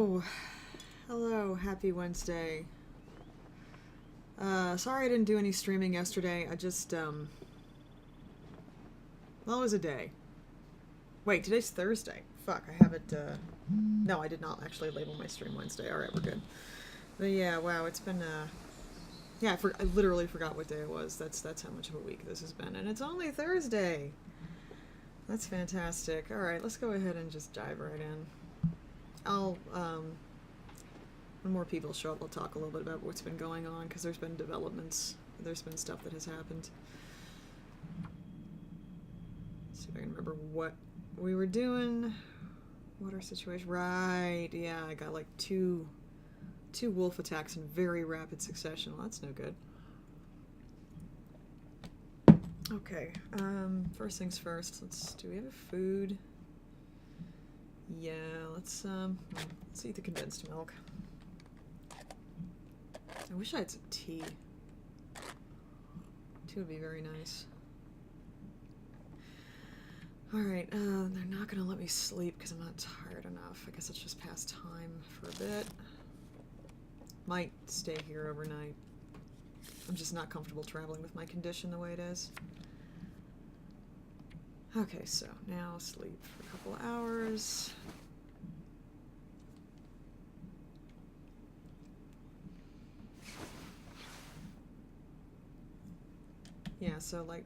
Hello. Hello, happy Wednesday. Sorry I didn't do any streaming yesterday. I just, well, it was a day. Wait, today's Thursday. Fuck, I have it, no, I did not actually label my stream Wednesday. Alright, we're good. But yeah, wow, it's been, yeah, I literally forgot what day it was. That's how much of a week this has been. And it's only Thursday! That's fantastic. Alright, let's go ahead and just dive right in. When more people show up, I'll talk a little bit about what's been going on, because there's been developments. There's been stuff that has happened. Let's see if I can remember what we were doing. What our situation... Right, yeah, I got like two wolf attacks in very rapid succession. Well, that's no good. Okay, first things first. Do we have food? Yeah, let's eat the condensed milk. I wish I had some tea. Tea would be very nice. Alright, they're not gonna let me sleep because I'm not tired enough. I guess it's just past time for a bit. Might stay here overnight. I'm just not comfortable traveling with my condition the way it is. Okay, so now sleep for a couple hours. Yeah, so like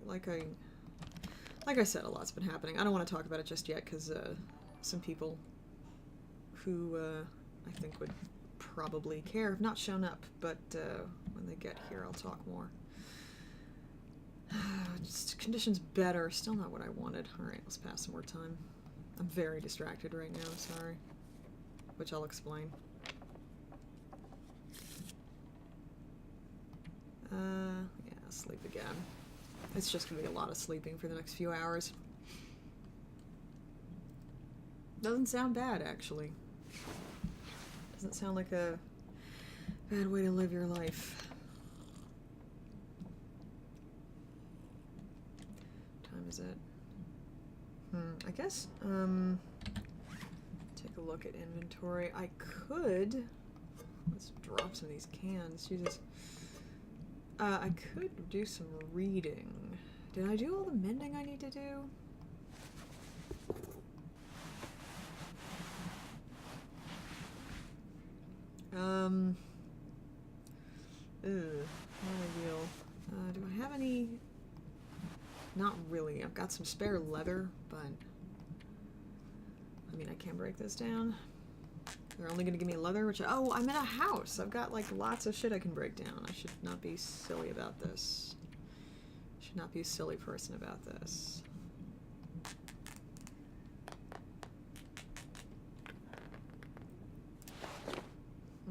I said, a lot's been happening. I don't want to talk about it just yet because some people who I think would probably care have not shown up, but when they get here I'll talk more. Just conditions better, still not what I wanted. Alright, let's pass some more time. I'm very distracted right now, sorry. Which I'll explain. Yeah, sleep again. It's just gonna be a lot of sleeping for the next few hours. Doesn't sound bad, actually. Doesn't sound like a bad way to live your life. What time is it? I guess, take a look at inventory. I could... Let's drop some of these cans. Jesus. I could do some reading. Did I do all the mending I need to do? Not ideal. Do I have any? Not really. I've got some spare leather, but I mean, I can break this down. They're only gonna give me leather, which oh, I'm in a house. I've got like lots of shit I can break down. I should not be silly about this. Should not be a silly person about this.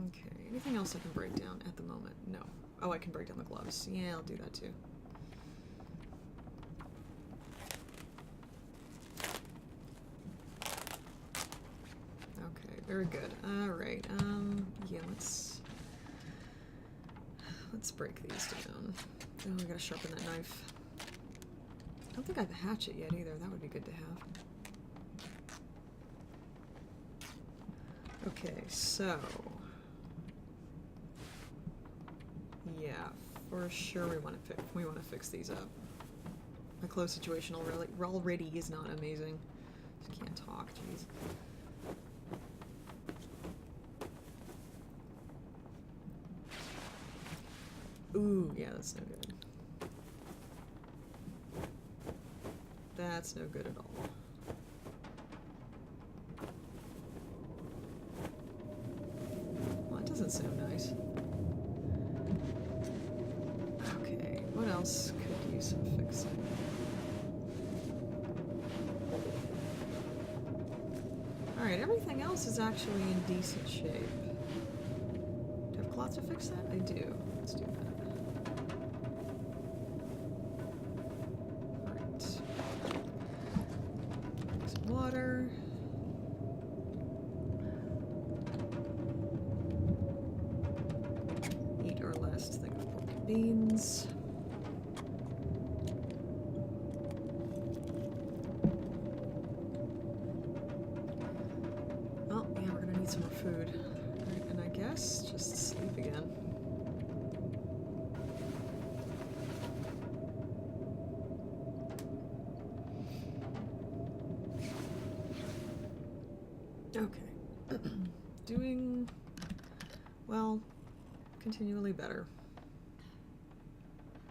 Okay, anything else I can break down at the moment? No. Oh, I can break down the gloves. Yeah, I'll do that too. Okay, very good. Alright, yeah, let's break these down. Oh, I gotta sharpen that knife. I don't think I have a hatchet yet either. That would be good to have. Okay, so... Yeah, for sure we want to fix these up. My clothes situation already is not amazing. Just can't talk, jeez. Ooh, yeah, that's no good. That's no good at all. Well, that doesn't sound nice. Okay, what else could use some fixing? Alright, everything else is actually in decent shape. Do I have cloth to fix that? I do. Let's do that. Water. Eat our last thing of pork and beans. Oh, yeah, we're gonna need some more food. Okay. Doing, well, continually better.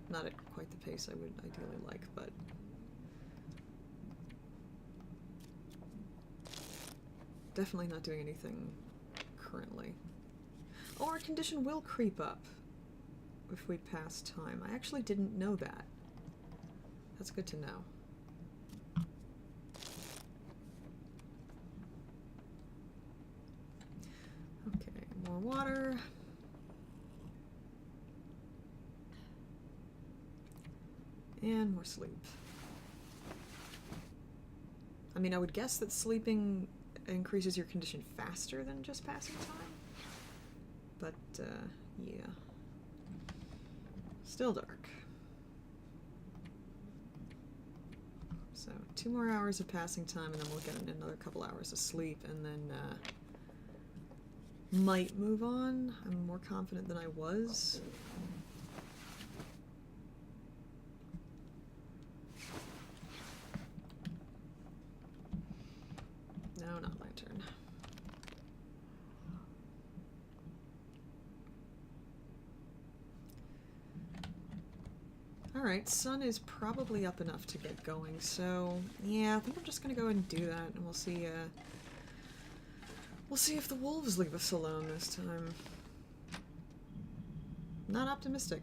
Not at quite the pace I would ideally like, but definitely not doing anything currently. Oh, our condition will creep up if we pass time. I actually didn't know that. That's good to know. Okay, more water. And more sleep. I mean, I would guess that sleeping increases your condition faster than just passing time. But, yeah. Still dark. So, 2 more hours of passing time, and then we'll get another couple hours of sleep, and then, might move on. I'm more confident than I was. No, not lantern. Alright, sun is probably up enough to get going, so yeah, I think I'm just gonna go ahead and do that, and we'll see if the wolves leave us alone this time. Not optimistic.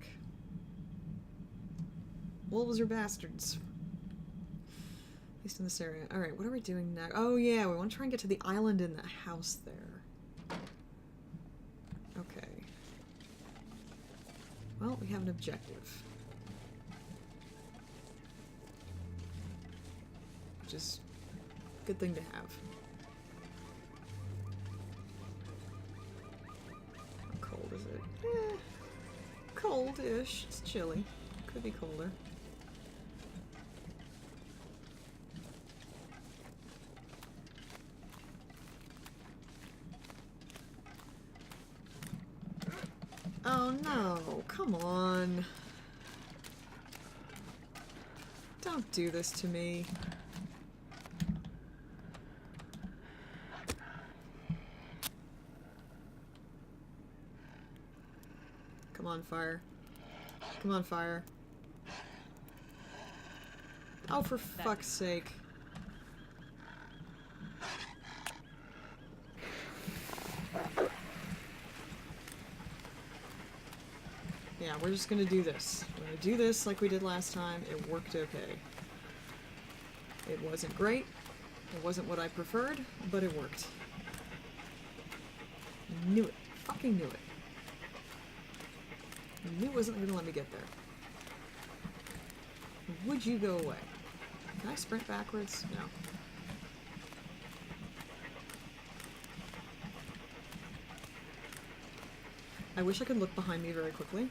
Wolves are bastards. At least in this area. Alright, what are we doing now? Oh yeah, we want to try and get to the island in the house there. Okay. Well, we have an objective. Which is a good thing to have. How cold is it? Eh, cold-ish. It's chilly. Could be colder. Oh no, come on. Don't do this to me. Come on, fire. Come on, fire. Oh, for fuck's sake. Yeah, we're just gonna do this. We're gonna do this like we did last time. It worked okay. It wasn't great. It wasn't what I preferred, but it worked. Knew it. Fucking knew it. Knew it wasn't gonna let me get there. Would you go away? Can I sprint backwards? No. I wish I could look behind me very quickly.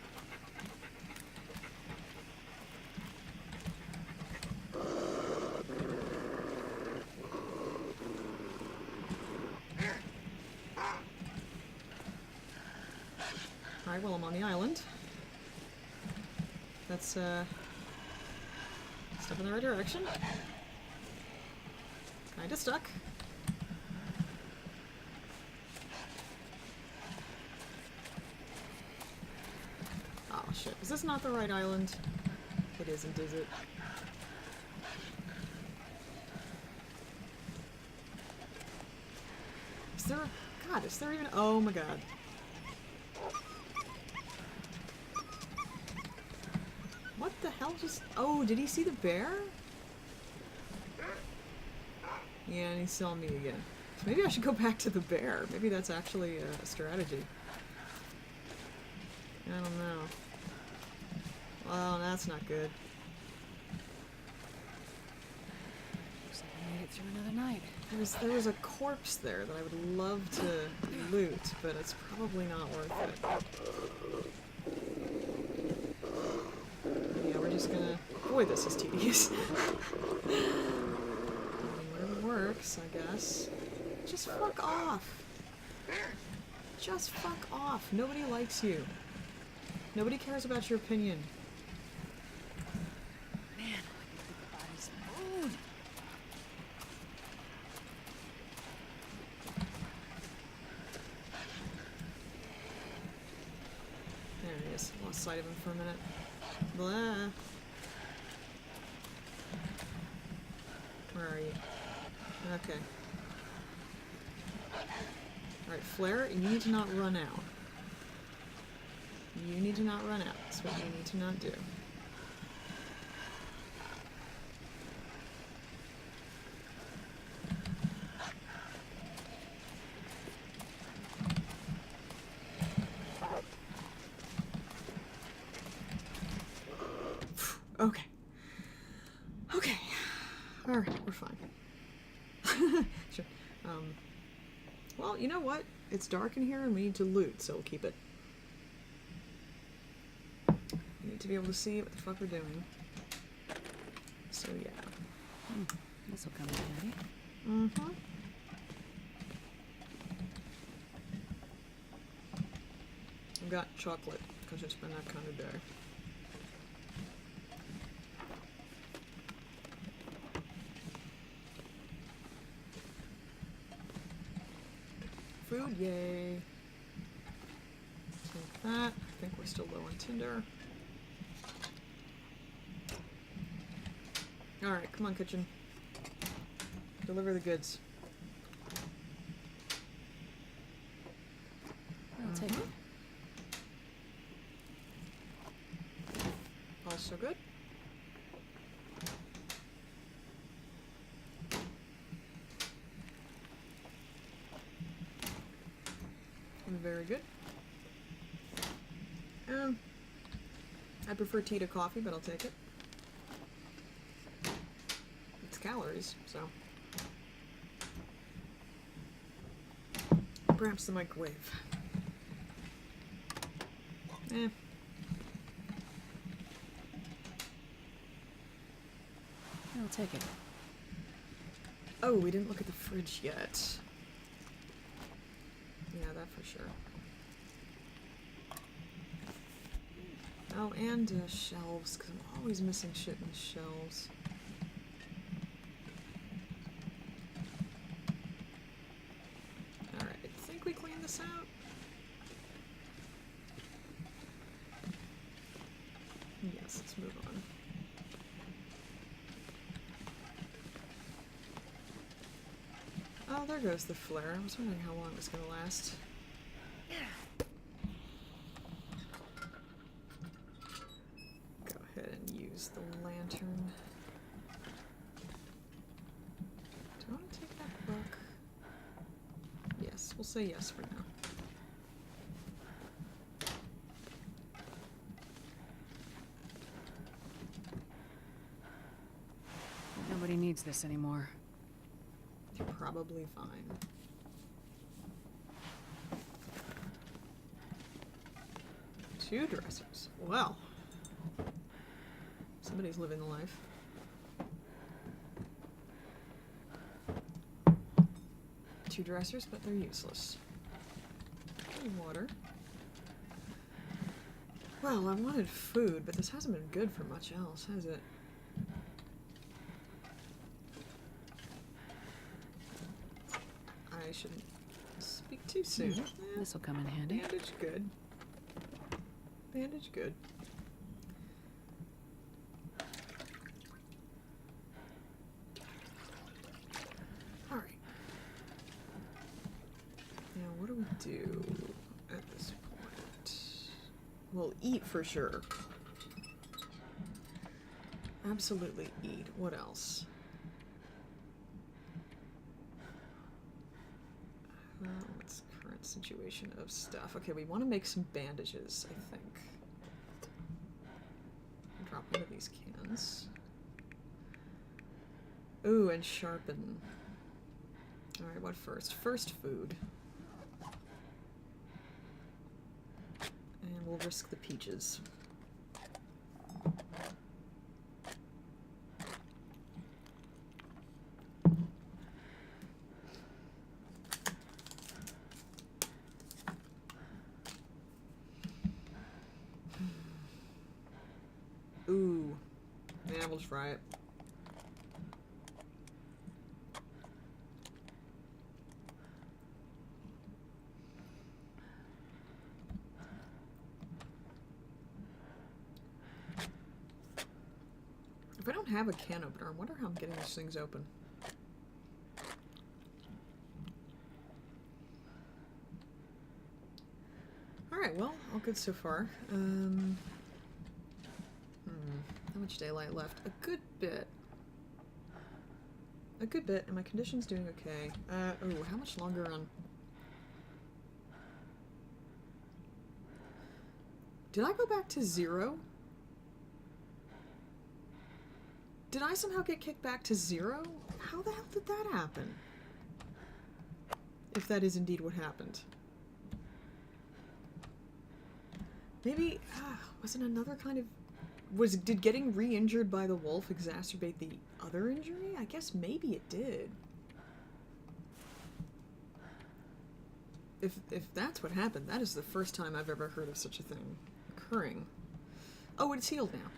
Alright, well, I'm on the island. That's, step in the right direction. Kinda stuck. Oh, shit. Is this not the right island? It isn't, is it? Is there a... God, is there even... Oh my god. What the hell just... Oh, did he see the bear? Yeah, and he saw me again. So maybe I should go back to the bear. Maybe that's actually a strategy. I don't know. Well, that's not good. Looks like I made it through another night. There was a corpse there that I would love to loot, but it's probably not worth it. Yeah, we're just gonna... Boy, this is tedious. I mean, whatever works, I guess. Just fuck off. Just fuck off. Nobody likes you. Nobody cares about your opinion. Man, all I can think about is food. Yes, lost sight of him for a minute. Blah. Where are you? Okay. Alright, Flare, you need to not run out. You need to not run out. That's what you need to not do. Okay. Okay. Alright, we're fine. Sure. Well, you know what? It's dark in here and we need to loot, so we'll keep it. We need to be able to see what the fuck we're doing. So, yeah. This'll come in handy. Mm-hmm. I've got chocolate, because it's been that kind of day. Food, yay. Take that. I think we're still low on tinder. Alright, come on, kitchen. Deliver the goods. I'll take it. Also good. Very good. I prefer tea to coffee, but I'll take it. It's calories, so. Perhaps the microwave. Eh. I'll take it. Oh, we didn't look at the fridge yet. Yeah, that for sure. Oh, and shelves, because I'm always missing shit in the shelves. Alright, I think we cleaned this out. Yes, let's move on. Oh, there goes the flare. I was wondering how long it was going to last. Go ahead and use the lantern. Do I want to take that book? Yes, we'll say yes for now. Nobody needs this anymore. You're probably fine. Two dressers. Well, somebody's living the life. Two dressers, but they're useless. And water. Well, I wanted food, but this hasn't been good for much else, has it? I shouldn't speak too soon. This'll come in handy. Bandage good. Bandage good. Alright. Now, what do we do at this point? We'll eat for sure. Absolutely eat. What else? What's the current situation of stuff? Okay, we want to make some bandages, I think. Drop into these cans. Ooh, and sharpen. Alright, what first? First food. And we'll risk the peaches. Ooh. Yeah, we'll just fry it. have a can opener. I wonder how I'm getting these things open. Alright, well, all good so far. How much daylight left? A good bit. A good bit, and my condition's doing okay. Oh, how much longer on... Did I go back to 0? Did I somehow get kicked back to 0? How the hell did that happen? If that is indeed what happened. Maybe, wasn't another kind of... Did getting re-injured by the wolf exacerbate the other injury? I guess maybe it did. If that's what happened, that is the first time I've ever heard of such a thing occurring. Oh, it's healed now.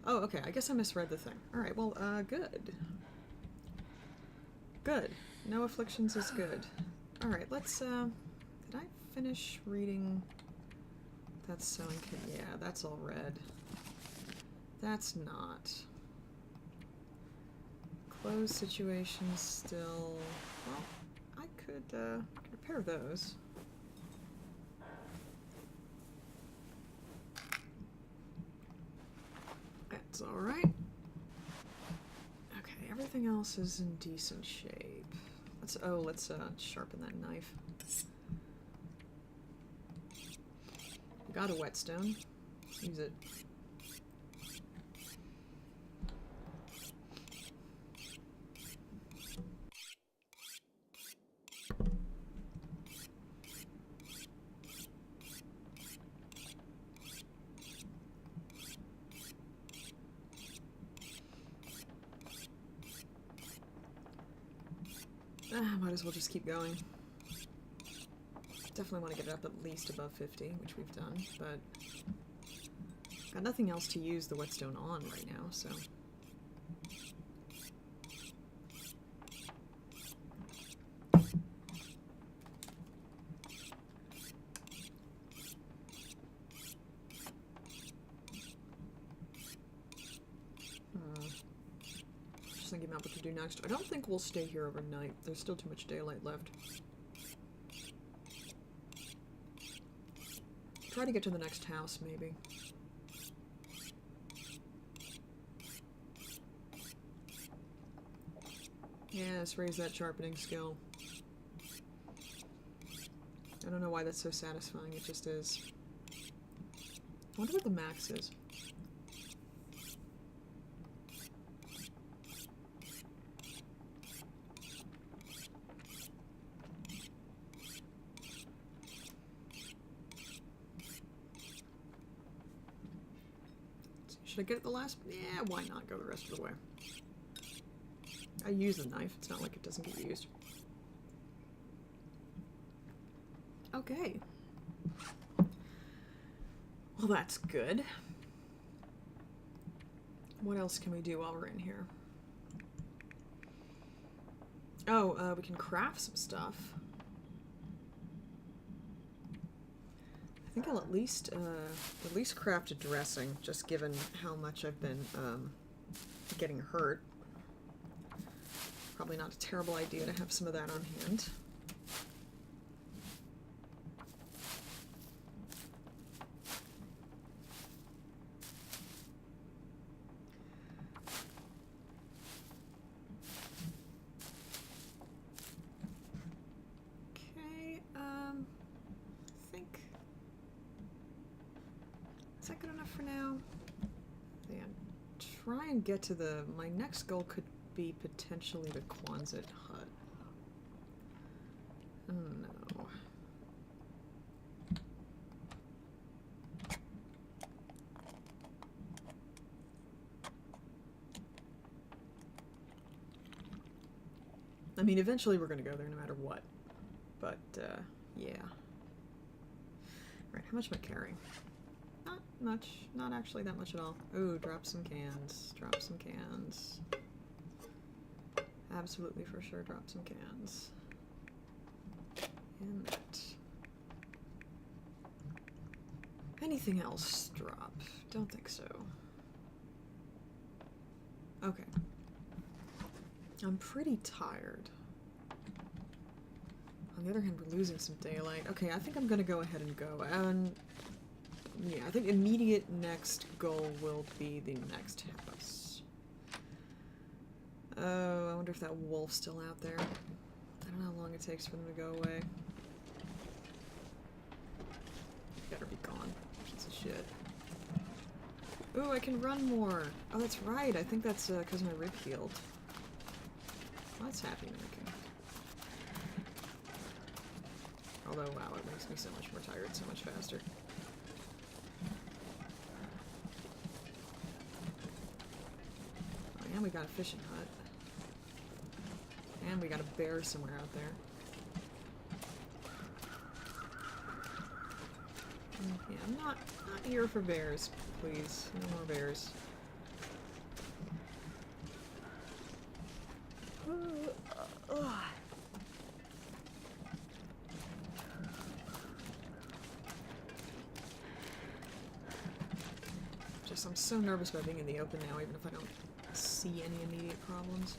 Oh, okay, I guess I misread the thing. Alright, well, good. Good. No afflictions is good. Alright, let's, did I finish reading... That's sewing kit. Yeah, that's all red. That's not. Clothes situations still... Well, I could repair those. That's alright. Okay, everything else is in decent shape. Let's sharpen that knife. Got a whetstone. Let's use it. Might as well just keep going. Definitely want to get it up at least above 50, which we've done, but got nothing else to use the whetstone on right now, so... Just thinking about what to do next. I don't think we'll stay here overnight. There's still too much daylight left. Try to get to the next house, maybe. Yes, raise that sharpening skill. I don't know why that's so satisfying, it just is. I wonder what the max is. Should I get it the last? Yeah, why not go the rest of the way? I use the knife. It's not like it doesn't get used. Okay. Well, that's good. What else can we do while we're in here? Oh, we can craft some stuff. I think I'll at least craft a dressing, just given how much I've been getting hurt. Probably not a terrible idea to have some of that on hand. Okay, I think... Is that good enough for now? Yeah, try and get to the... My next goal could be potentially the Quonset hut. Oh no. I mean, eventually we're gonna go there no matter what. But, yeah. Right, how much am I carrying? Not much. Not actually that much at all. Ooh, drop some cans. Drop some cans. Absolutely for sure drop some cans. And that. Anything else drop? Don't think so. Okay. I'm pretty tired. On the other hand, we're losing some daylight. Okay, I think I'm gonna go ahead and go. Yeah, I think immediate next goal will be the next house. Oh, I wonder if that wolf's still out there. I don't know how long it takes for them to go away. Better be gone. Piece of shit. Ooh, I can run more. Oh, that's right. I think that's because my rib healed. Well, that's happy looking. Although, wow, it makes me so much more tired, so much faster. Oh, and we got a fishing hut. And we got a bear somewhere out there. Yeah, I'm not here for bears, please. No more bears. Just, I'm so nervous about being in the open now, even if I don't see any immediate problems.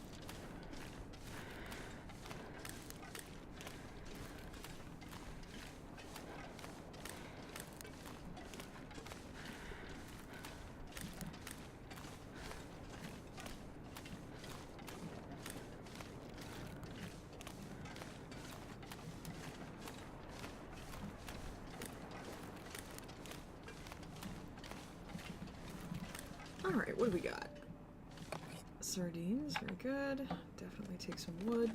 Alright, what do we got? Sardines, very good. Definitely take some wood.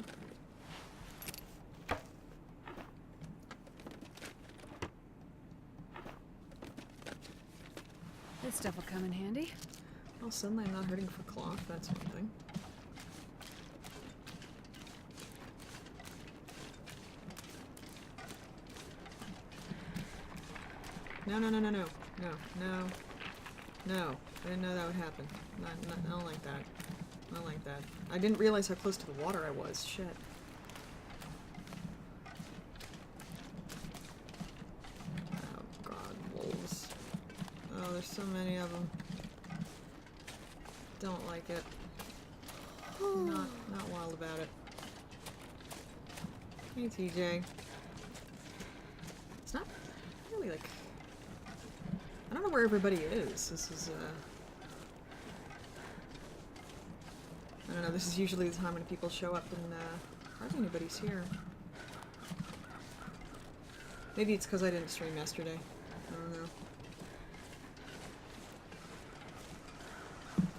This stuff will come in handy. Well, suddenly I'm not hurting for cloth, that's one thing. No, no, no, no, no. No, no. No. I didn't know that would happen. I don't like that. I don't like that. I didn't realize how close to the water I was. Shit. Oh god, wolves. Oh, there's so many of them. Don't like it. Not wild about it. Hey, TJ. It's not really like... I don't know where everybody is. This is, I don't know, this is usually the time when people show up and, hardly anybody's here. Maybe it's because I didn't stream yesterday. I don't know.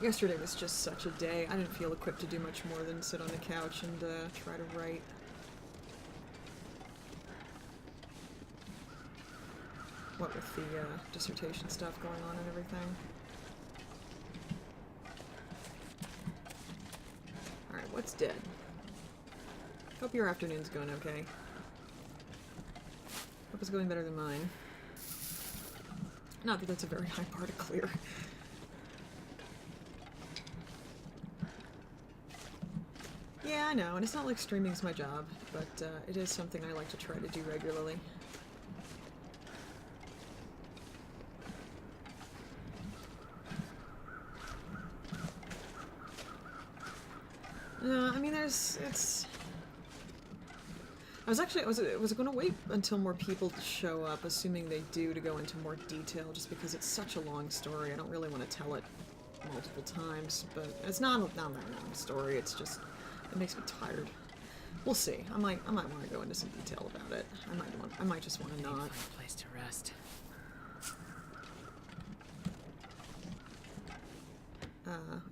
Yesterday was just such a day. I didn't feel equipped to do much more than sit on the couch and, try to write. What with the, dissertation stuff going on and everything. Alright, what's dead? Hope your afternoon's going okay. Hope it's going better than mine. Not that that's a very high bar to clear. Yeah, I know, and it's not like streaming's my job, but it is something I like to try to do regularly. I mean, it's... I was gonna wait until more people show up, assuming they do, to go into more detail, just because it's such a long story. I don't really want to tell it multiple times, but it's not that long a story, it's just... It makes me tired. We'll see. I might want to go into some detail about it. I might just want to not. Need a place to rest.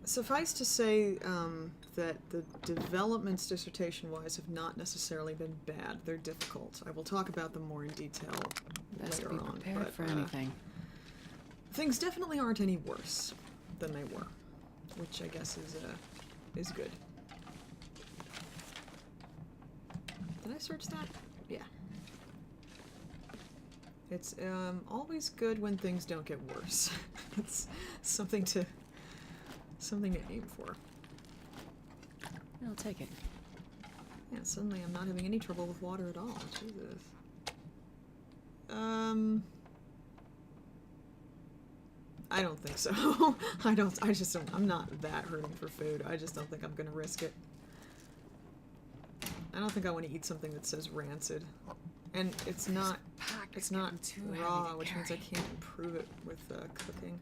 Suffice to say that the developments dissertation-wise have not necessarily been bad. They're difficult. I will talk about them more in detail Best later be on. prepared But for anything. things definitely aren't any worse than they were, which I guess is good. Did I search that? Yeah. It's always good when things don't get worse. It's something to aim for. I'll take it. Yeah, suddenly I'm not having any trouble with water at all. Jesus. I don't think so. I just don't, I'm not that hurting for food. I just don't think I'm gonna risk it. I don't think I want to eat something that says rancid. And it's not raw, which means I can't improve it with cooking.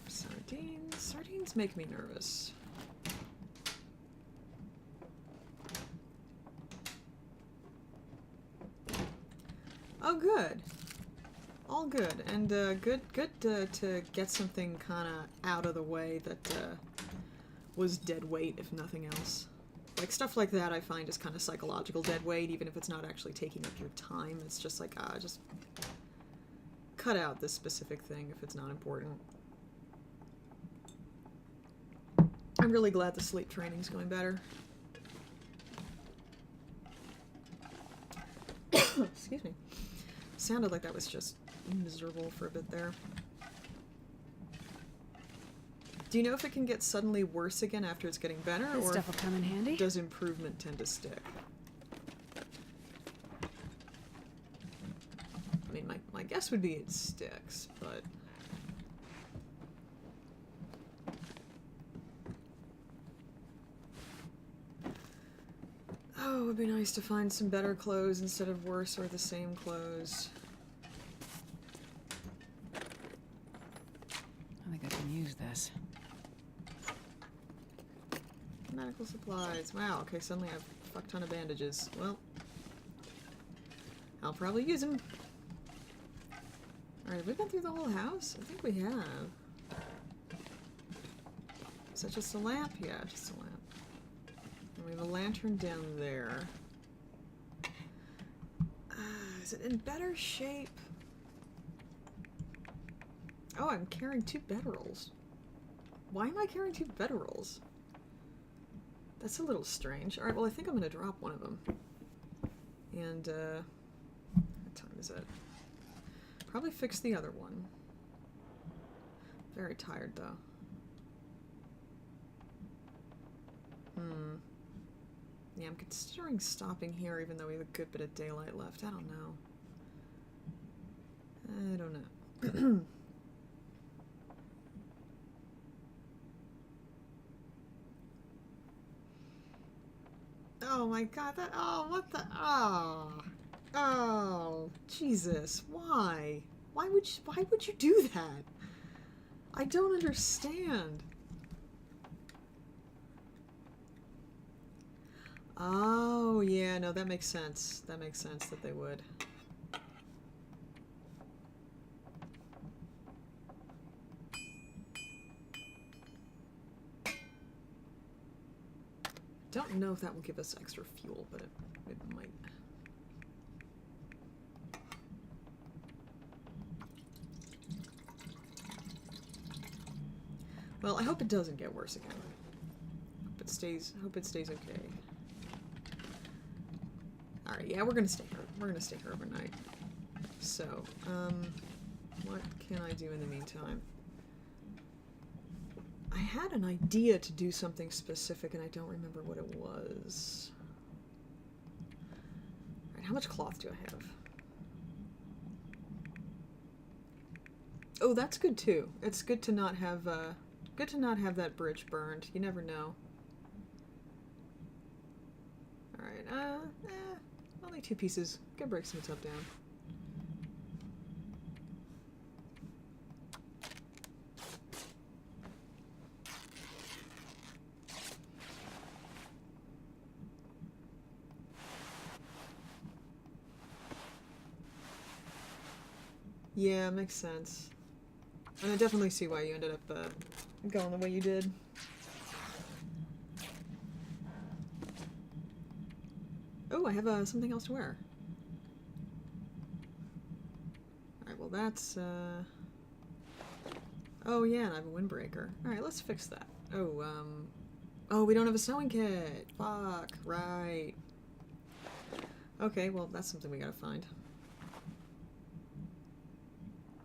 Sardines. Sardines make me nervous. Oh, good. All good. And good to get something kind of out of the way that was dead weight, if nothing else. Like, stuff like that I find is kind of psychological dead weight, even if it's not actually taking up your time. It's just like, just cut out this specific thing if it's not important. I'm really glad the sleep training's going better. Excuse me. Sounded like that was just miserable for a bit there. Do you know if it can get suddenly worse again after it's getting better, This or stuff will come in handy. does improvement tend to stick? I mean, my guess would be it sticks, but... Oh, it would be nice to find some better clothes instead of worse or the same clothes. I think I can use this. Medical supplies. Wow, okay, suddenly I have a fuck ton of bandages. Well, I'll probably use them. Alright, have we been through the whole house? I think we have. Is that just a lamp? Yeah, just a lamp. And we have a lantern down there. Is it in better shape? Oh, I'm carrying 2 bedrolls. Why am I carrying 2 bedrolls? That's a little strange. Alright, well I think I'm gonna drop one of them. And, what time is it? Probably fix the other one. Very tired, though. Yeah, I'm considering stopping here even though we have a good bit of daylight left. I don't know. I don't know. Oh my god, that, oh, what the, oh, Jesus, why? Why would you do that? I don't understand. Oh, yeah, no, that makes sense. That makes sense that they would. Don't know if that will give us extra fuel, but it might. Well, I hope it doesn't get worse again. Hope it stays okay. Alright, yeah, we're gonna stay here. We're gonna stay here overnight. So, what can I do in the meantime? I had an idea to do something specific and I don't remember what it was. Alright, how much cloth do I have? Oh, that's good too. It's good to not have, that bridge burned. You never know. Alright, only 2 pieces. Gotta break some stuff down. Yeah, makes sense. And I definitely see why you ended up going the way you did. Oh, I have something else to wear. Alright, well that's... Oh yeah, and I have a windbreaker. Alright, let's fix that. Oh, oh, we don't have a sewing kit! Fuck, right. Okay, well that's something we gotta find.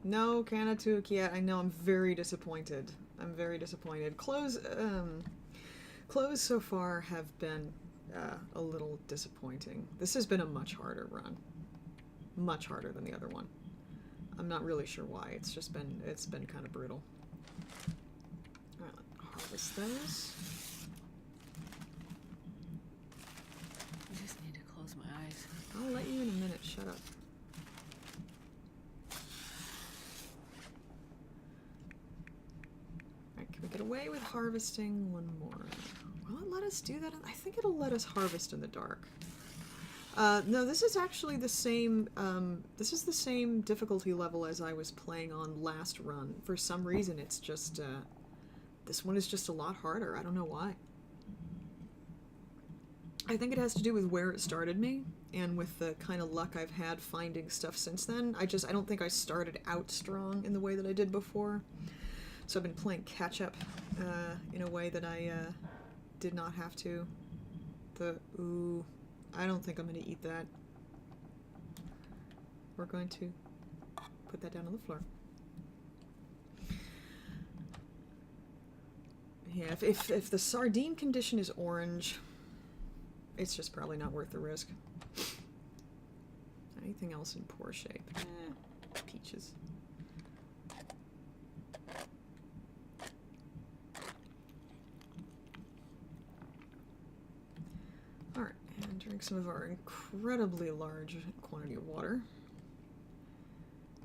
No Kanatuki yet. I know, I'm very disappointed. I'm very disappointed. Clothes, Clothes so far have been a little disappointing. This has been a much harder run. Much harder than the other one. I'm not really sure why. It's been kind of brutal. Alright, let's harvest those. I just need to close my eyes. I'll let you in a minute. Shut up. Alright, can we get away with harvesting one more? Will it let us do that? I think it'll let us harvest in the dark. No, this is actually the same, this is the same difficulty level as I was playing on last run. For some reason, it's just, this one is just a lot harder. I don't know why. I think it has to do with where it started me, and with the kind of luck I've had finding stuff since then. I don't think I started out strong in the way that I did before. So I've been playing catch-up, in a way that I, did not have to. Ooh, I don't think I'm going to eat that. We're going to put that down on the floor. Yeah, if the sardine condition is orange, it's just probably not worth the risk. Anything else in poor shape? Peaches. Alright, and drink some of our incredibly large quantity of water.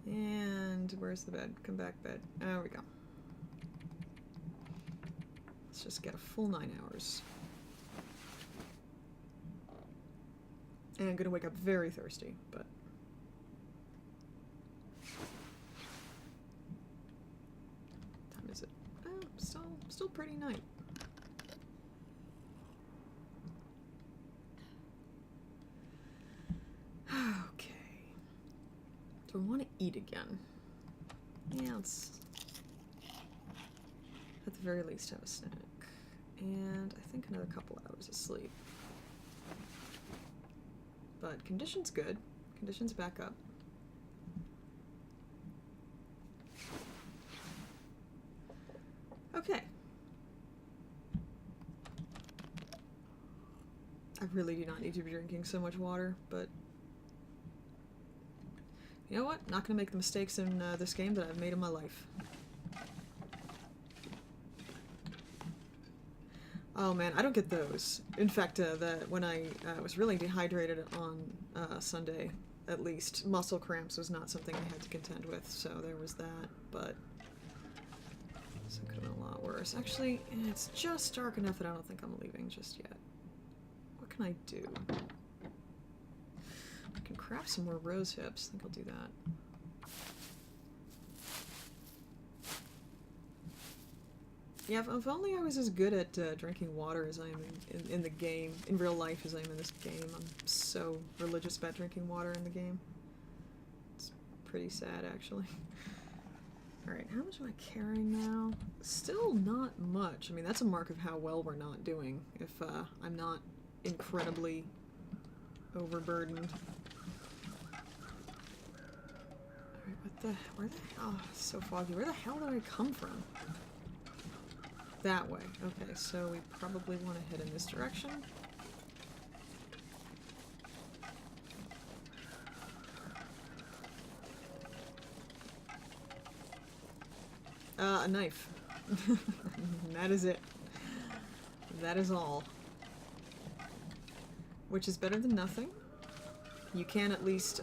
And where's the bed? Come back, bed. There we go. Let's just get a full 9 hours. And I'm gonna wake up very thirsty, but... What time is it? Oh, still pretty night. Okay. Do I want to eat again? Yeah, let's... At the very least have a snack. And I think another couple hours of sleep. But condition's good. Condition's back up. Okay. I really do not need to be drinking so much water, but... You know what? Not gonna make the mistakes in this game that I've made in my life. Oh man, I don't get those. In fact, when I was really dehydrated on Sunday, at least, muscle cramps was not something I had to contend with, so there was that, but... So it could have been a lot worse. Actually, it's just dark enough that I don't think I'm leaving just yet. What can I do? I can craft some more rose hips. I think I'll do that. Yeah, if only I was as good at drinking water as I am in the game, in real life as I am in this game. I'm so religious about drinking water in the game. It's pretty sad, actually. Alright, how much am I carrying now? Still not much. I mean, that's a mark of how well we're not doing, if I'm not incredibly overburdened. Alright, where the hell, oh, it's so foggy. Where the hell did I come from? That way. Okay, so we probably want to head in this direction. A knife. That is it. That is all. Which is better than nothing. You can at least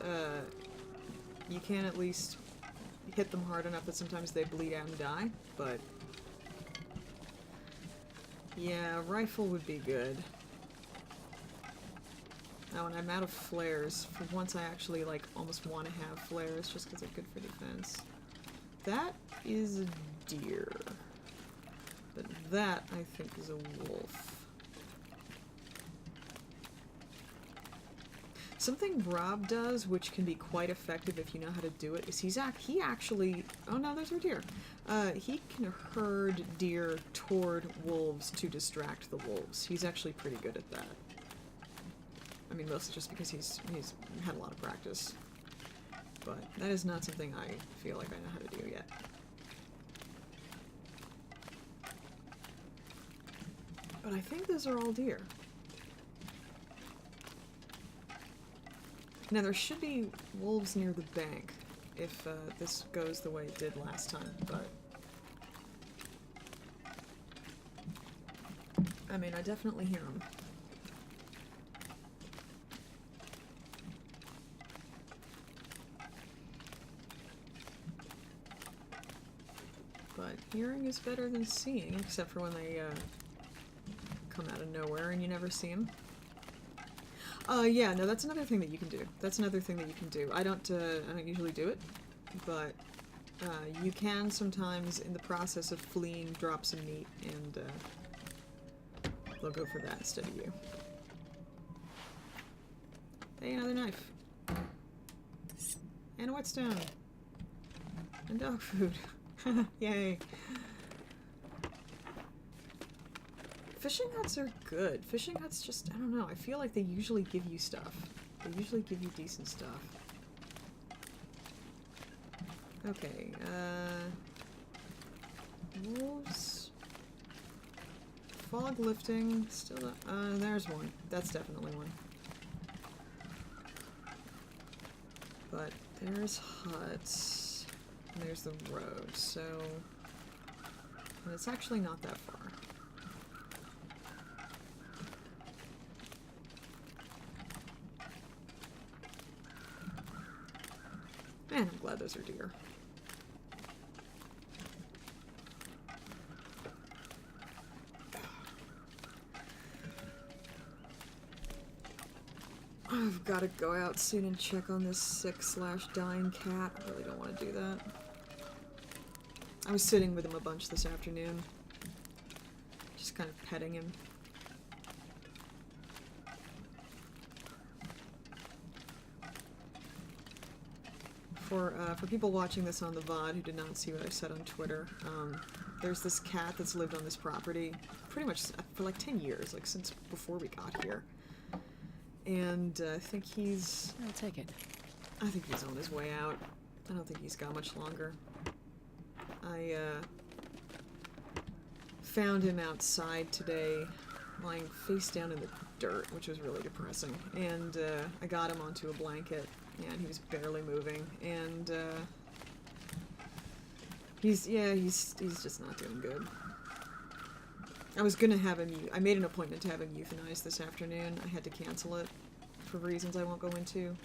hit them hard enough that sometimes they bleed out and die, but yeah, rifle would be good. Oh, and I'm out of flares. For once I actually, like, almost want to have flares just because they're good for defense. That is a deer. But that, I think, is a wolf. Something Rob does, which can be quite effective if you know how to do it, is he actually... Oh no, there's our deer. He can herd deer toward wolves to distract the wolves. He's actually pretty good at that. I mean, mostly just because he's had a lot of practice. But that is not something I feel like I know how to do yet. But I think those are all deer. Now there should be wolves near the bank if this goes the way it did last time, but... I mean, I definitely hear them. But hearing is better than seeing, except for when they come out of nowhere and you never see them. Yeah, no, that's another thing that you can do. That's another thing that you can do. I don't usually do it, but you can sometimes, in the process of fleeing, drop some meat, and they'll go for that instead of you. Hey, another knife. And a whetstone. And dog food. Yay. Fishing huts are good. Fishing huts just, I don't know, I feel like they usually give you stuff. They usually give you decent stuff. Okay, wolves. Fog lifting, still, there's one. That's definitely one. But there's huts, and there's the road, so... And it's actually not that far. Man, I'm glad those are deer. I've got to go out soon and check on this sick/dying cat. I really don't want to do that. I was sitting with him a bunch this afternoon. Just kind of petting him. For people watching this on the VOD who did not see what I said on Twitter, there's this cat that's lived on this property pretty much for like 10 years, like since before we got here. And I think he's... I'll take it. I think he's on his way out. I don't think he's got much longer. I found him outside today, lying face down in the dirt, which was really depressing. And I got him onto a blanket, and he was barely moving. And he's just not doing good. I was gonna have him, I made an appointment to have him euthanized this afternoon. I had to cancel it for reasons I won't go into.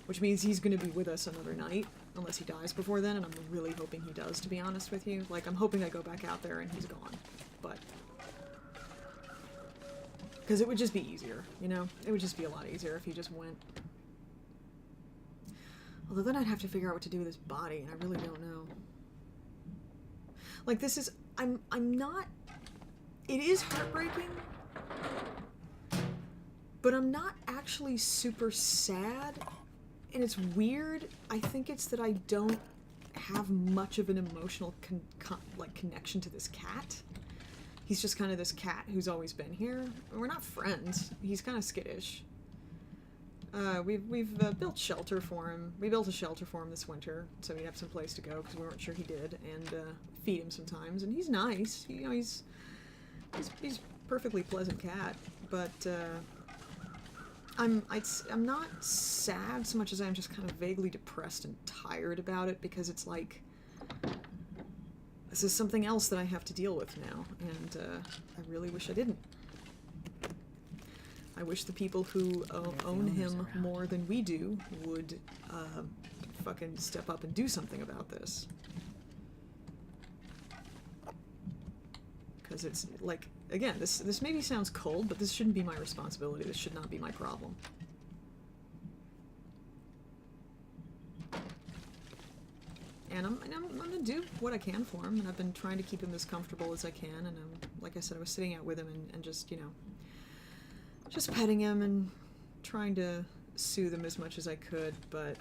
Which means he's gonna be with us another night, unless he dies before then, and I'm really hoping he does, to be honest with you. Like, I'm hoping I go back out there and he's gone. But... because it would just be easier, you know? It would just be a lot easier if he just went. Although then I'd have to figure out what to do with his body, and I really don't know. Like, this is... I'm not... It is heartbreaking, but I'm not actually super sad, and it's weird. I think it's that I don't have much of an emotional connection to this cat. He's just kind of this cat who's always been here. We're not friends. He's kind of skittish. We've built shelter for him. We built a shelter for him this winter, so he'd have some place to go because we weren't sure he did, and feed him sometimes. And he's nice. You know, he's a perfectly pleasant cat, but I'm not sad so much as I'm just kind of vaguely depressed and tired about it, because it's like this is something else that I have to deal with now, and I really wish I didn't. I wish the people who own him more than we do would fucking step up and do something about this. Because it's like, again, this maybe sounds cold, but this shouldn't be my responsibility. This should not be my problem. And I'm gonna do what I can for him, and I've been trying to keep him as comfortable as I can, and like I said, I was sitting out with him and just, you know, just petting him and trying to soothe him as much as I could, but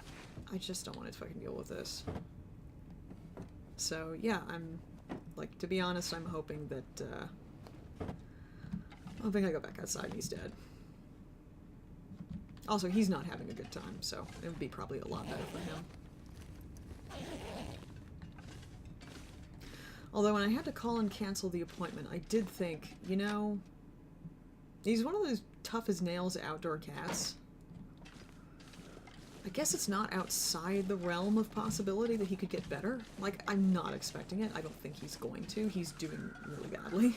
I just don't want to fucking deal with this. So, yeah, I'm... like, to be honest, I'm hoping that, I go back outside and he's dead. Also, he's not having a good time, so it would be probably a lot better for him. Although when I had to call and cancel the appointment, I did think, you know, he's one of those tough as nails outdoor cats. I guess it's not outside the realm of possibility that he could get better. Like, I'm not expecting it. I don't think he's going to. He's doing really badly.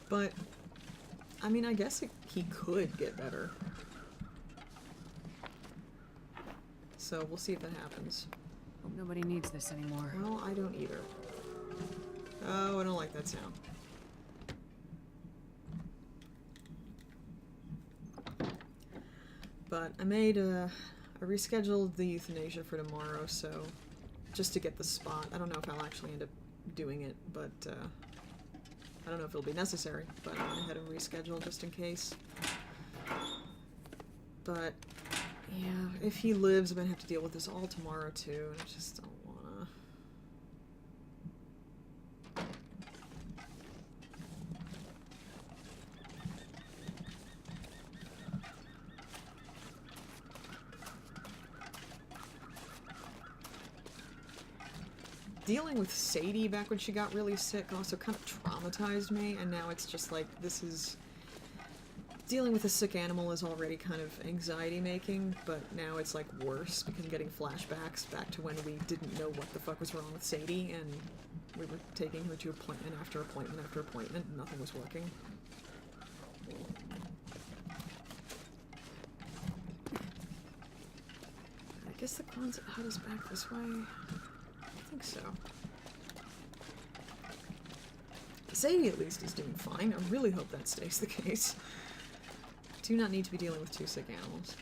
But, I mean, I guess he could get better. So we'll see if that happens. Hope nobody needs this anymore. Well, I don't either. Oh, I don't like that sound. But I rescheduled the euthanasia for tomorrow, so just to get the spot. I don't know if I'll actually end up doing it, but I don't know if it'll be necessary, but I went ahead and rescheduled just in case. But yeah, if he lives, I'm gonna have to deal with this all tomorrow too, and I just don't wanna. Dealing with Sadie back when she got really sick also kind of traumatized me, and now it's just like, this is... Dealing with a sick animal is already kind of anxiety-making, but now it's like worse because I'm getting flashbacks back to when we didn't know what the fuck was wrong with Sadie, and we were taking her to appointment after appointment after appointment, and nothing was working. I guess the Quonset hut is back this way. I think so. Sadie at least is doing fine. I really hope that stays the case. Do not need to be dealing with two sick animals.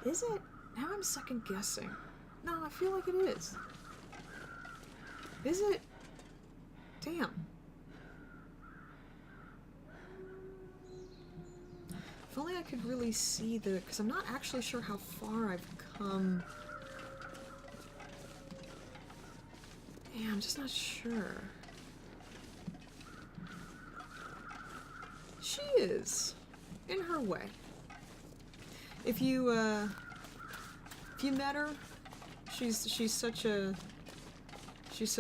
Is it? Now I'm second guessing. No, I feel like it is. Is it? Damn. If only I could really see the... Because I'm not actually sure how far I've come. Yeah, I'm just not sure. She is, in her way. If you met her, she's such a she's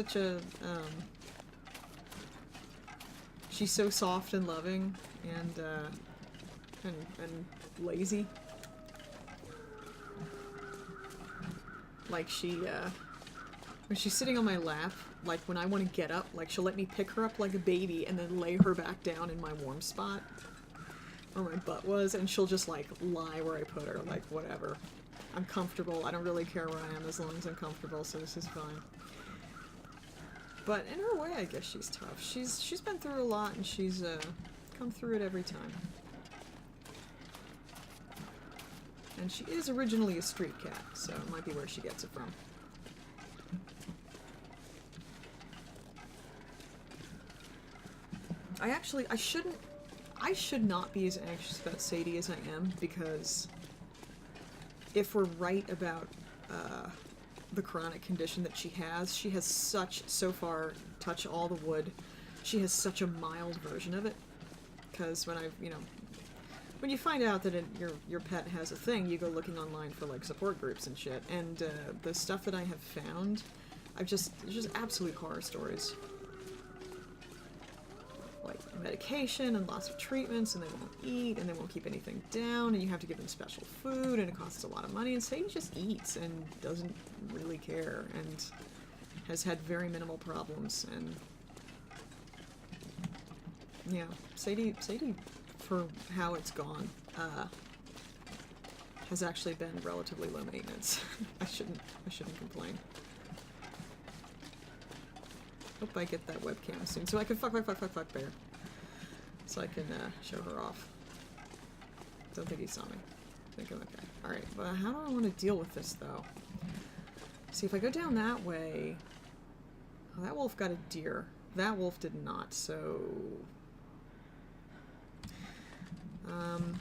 so soft and loving and lazy. Like when she's sitting on my lap, like when I want to get up, like she'll let me pick her up like a baby and then lay her back down in my warm spot where my butt was, and she'll just like lie where I put her, like whatever. I'm comfortable. I don't really care where I am as long as I'm comfortable, so this is fine. But in her way, I guess she's tough. She's been through a lot, and she's come through it every time. And she is originally a street cat, so it might be where she gets it from. I should not be as anxious about Sadie as I am, because if we're right about the chronic condition that she has so far, touch all the wood, she has such a mild version of it. Because when you find out that your pet has a thing, you go looking online for like support groups and shit, and the stuff that I have found, it's just absolute horror stories. Like medication and lots of treatments, and they won't eat, and they won't keep anything down, and you have to give them special food, and it costs a lot of money, and Sadie just eats and doesn't really care, and has had very minimal problems, and yeah, Sadie, for how it's gone, has actually been relatively low maintenance. I shouldn't complain. Hope I get that webcam soon, so I can fuck Bear. So I can show her off. Don't think he saw me. I think I'm okay. Alright, well, how do I want to deal with this, though? See, if I go down that way... Oh, that wolf got a deer. That wolf did not, so... Alright,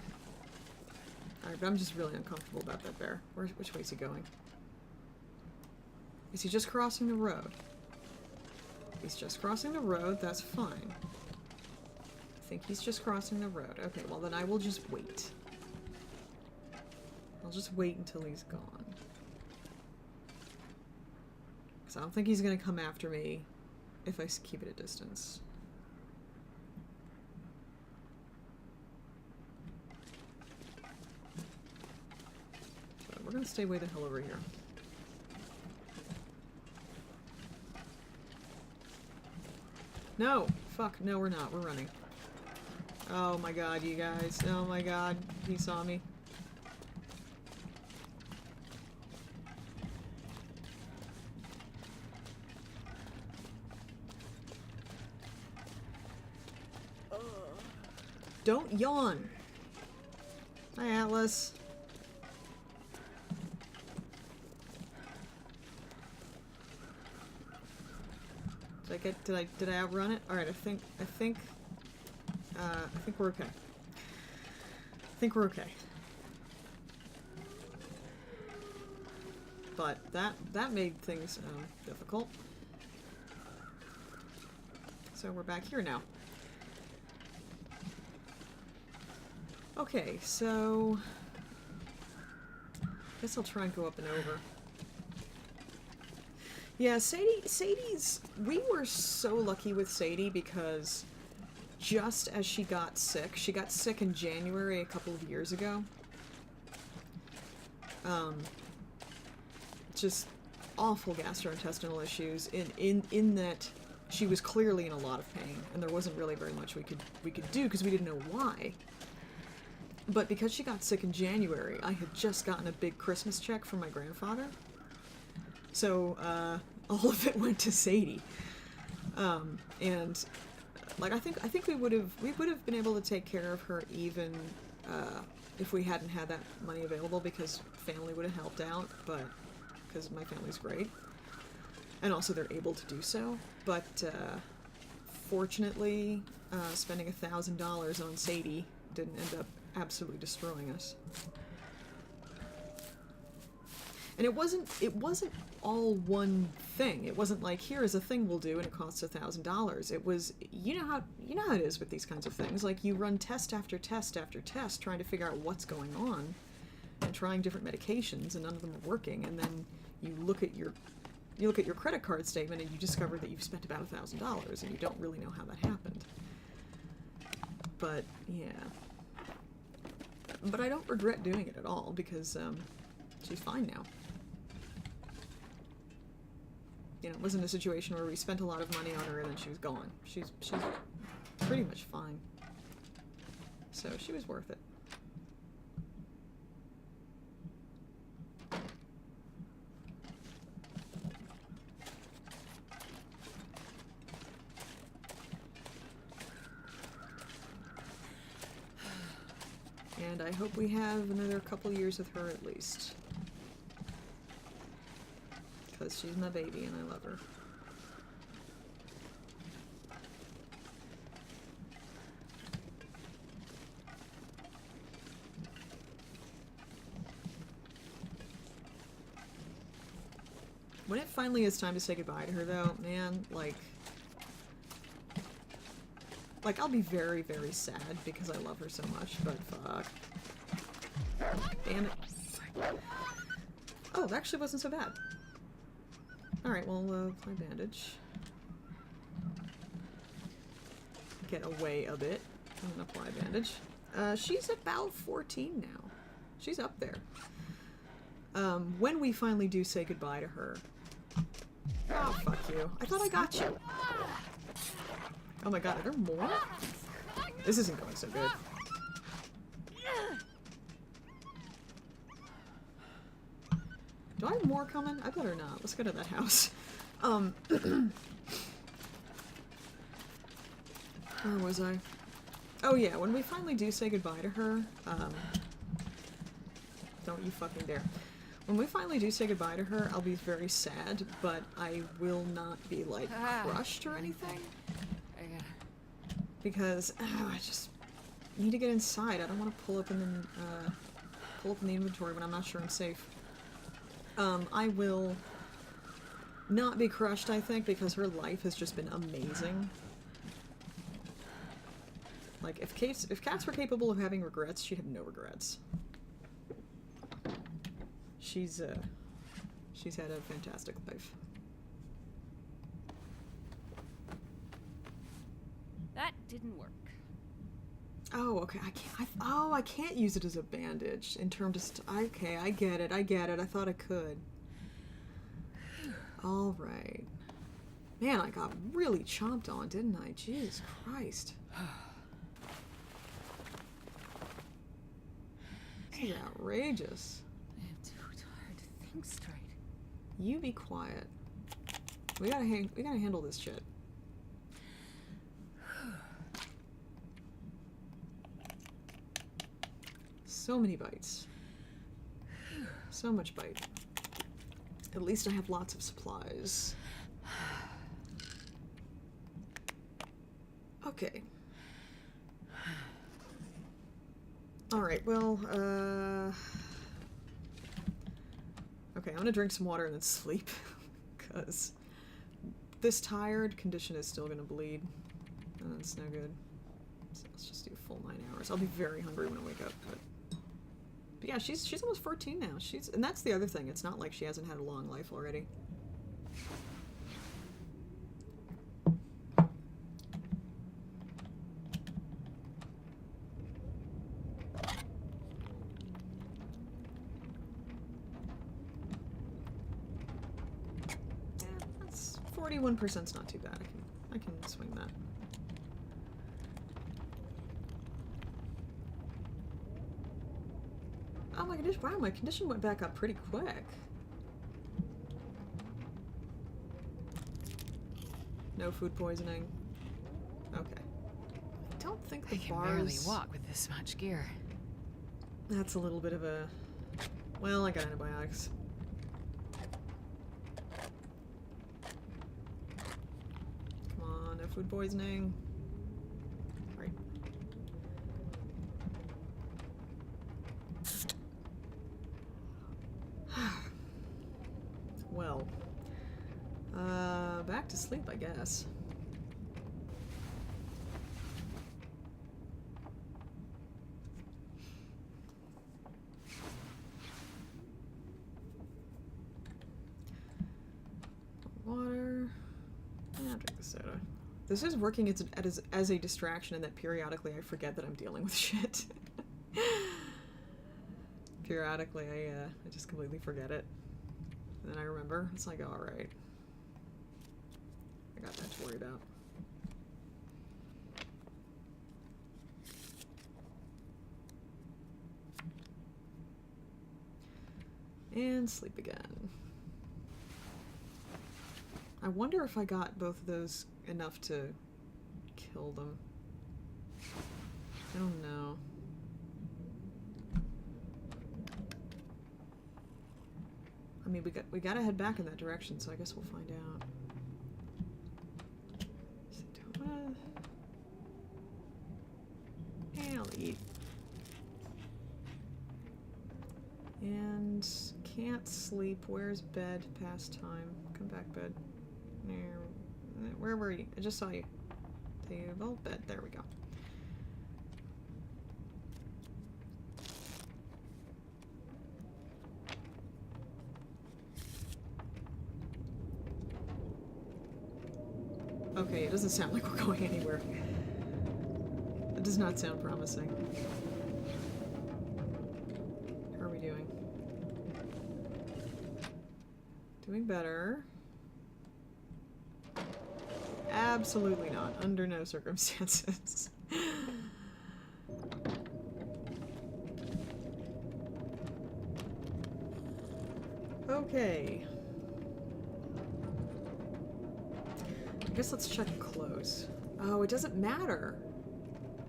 but I'm just really uncomfortable about that bear. Which way is he going? Is he just crossing the road? He's just crossing the road, that's fine. I think he's just crossing the road. Okay, well then I will just wait. I'll just wait until he's gone. Because I don't think he's gonna come after me if I keep it at distance. So we're gonna stay way the hell over here. No! Fuck, no we're not. We're running. Oh my god, you guys. Oh my god. He saw me. Don't yawn! Hi, Atlas. Did I outrun it? Alright, I think we're okay. I think we're okay. But that made things difficult. So we're back here now. Okay, so I guess I'll try and go up and over. Yeah, Sadie's... We were so lucky with Sadie because just as she got sick in January a couple of years ago. Just awful gastrointestinal issues in that she was clearly in a lot of pain, and there wasn't really very much we could do because we didn't know why. But because she got sick in January, I had just gotten a big Christmas check from my grandfather. So, all of it went to Sadie. And, like, I think we would have been able to take care of her even, if we hadn't had that money available, because family would have helped out, but, because my family's great. And also they're able to do so. But, fortunately, spending $1,000 on Sadie didn't end up absolutely destroying us. And it wasn't all one thing. It wasn't like, here is a thing we'll do and it costs $1,000. It was, you know how it is with these kinds of things. Like, you run test after test after test trying to figure out what's going on and trying different medications, and none of them are working, and then you look at your credit card statement and you discover that you've spent about $1,000 and you don't really know how that happened. But yeah. But I don't regret doing it at all because she's fine now. You know, it wasn't a situation where we spent a lot of money on her and then she was gone. She's pretty much fine. So she was worth it. And I hope we have another couple years with her at least. Because she's my baby and I love her. When it finally is time to say goodbye to her though, man, like I'll be very, very sad because I love her so much, but fuck. Damn it. Oh, it actually wasn't so bad. Alright, well, apply bandage. Get away a bit. And then apply bandage. She's about 14 now. She's up there. When we finally do say goodbye to her... Oh, fuck you. I thought I got you. Oh my god, are there more? This isn't going so good. Do I have more coming? I better not. Let's go to that house. Where was I? Oh yeah, when we finally do say goodbye to her, don't you fucking dare. When we finally do say goodbye to her, I'll be very sad, but I will not be, like, crushed or anything. Because, I just need to get inside. I don't want to pull up in the inventory when I'm not sure I'm safe. I will not be crushed, I think, because her life has just been amazing. Like, if cats were capable of having regrets, she'd have no regrets. She's had a fantastic life. That didn't work. Oh, okay. I can't use it as a bandage in terms of. Okay, I get it. I thought I could. All right. Man, I got really chomped on, didn't I? Jesus Christ. This is outrageous. I'm too tired to think straight. You be quiet. We gotta handle this shit. So many bites. So much bite. At least I have lots of supplies. Okay. Alright, well, okay, I'm gonna drink some water and then sleep. Because this tired condition is still gonna bleed. And that's no good. So let's just do a full 9 hours. I'll be very hungry when I wake up, but yeah, she's almost 14 now. And that's the other thing. It's not like she hasn't had a long life already. Yeah, that's 41%'s not too bad. I can swing that. Oh my goodness, wow, my condition went back up pretty quick. No food poisoning. Okay. I don't think the I can bars... barely walk with this much gear. That's a little bit of a... Well, I got antibiotics. Come on, no food poisoning. Right. Well, back to sleep, I guess. Water. Yeah, I'll drink the soda. This is working as a distraction in that periodically I forget that I'm dealing with shit. Periodically, I just completely forget it. And then I remember. It's like, alright. I got that to worry about. And sleep again. I wonder if I got both of those enough to kill them. I don't know. I mean, we gotta head back in that direction, so I guess we'll find out. Sedona. Yeah, I'll eat. And can't sleep. Where's bed? Past time. Come back, bed. Where were you? I just saw you. Table, bed. There we go. Okay, it doesn't sound like we're going anywhere. It does not sound promising. How are we doing? Doing better. Absolutely not. Under no circumstances. Okay. I guess let's check clothes. Oh, it doesn't matter.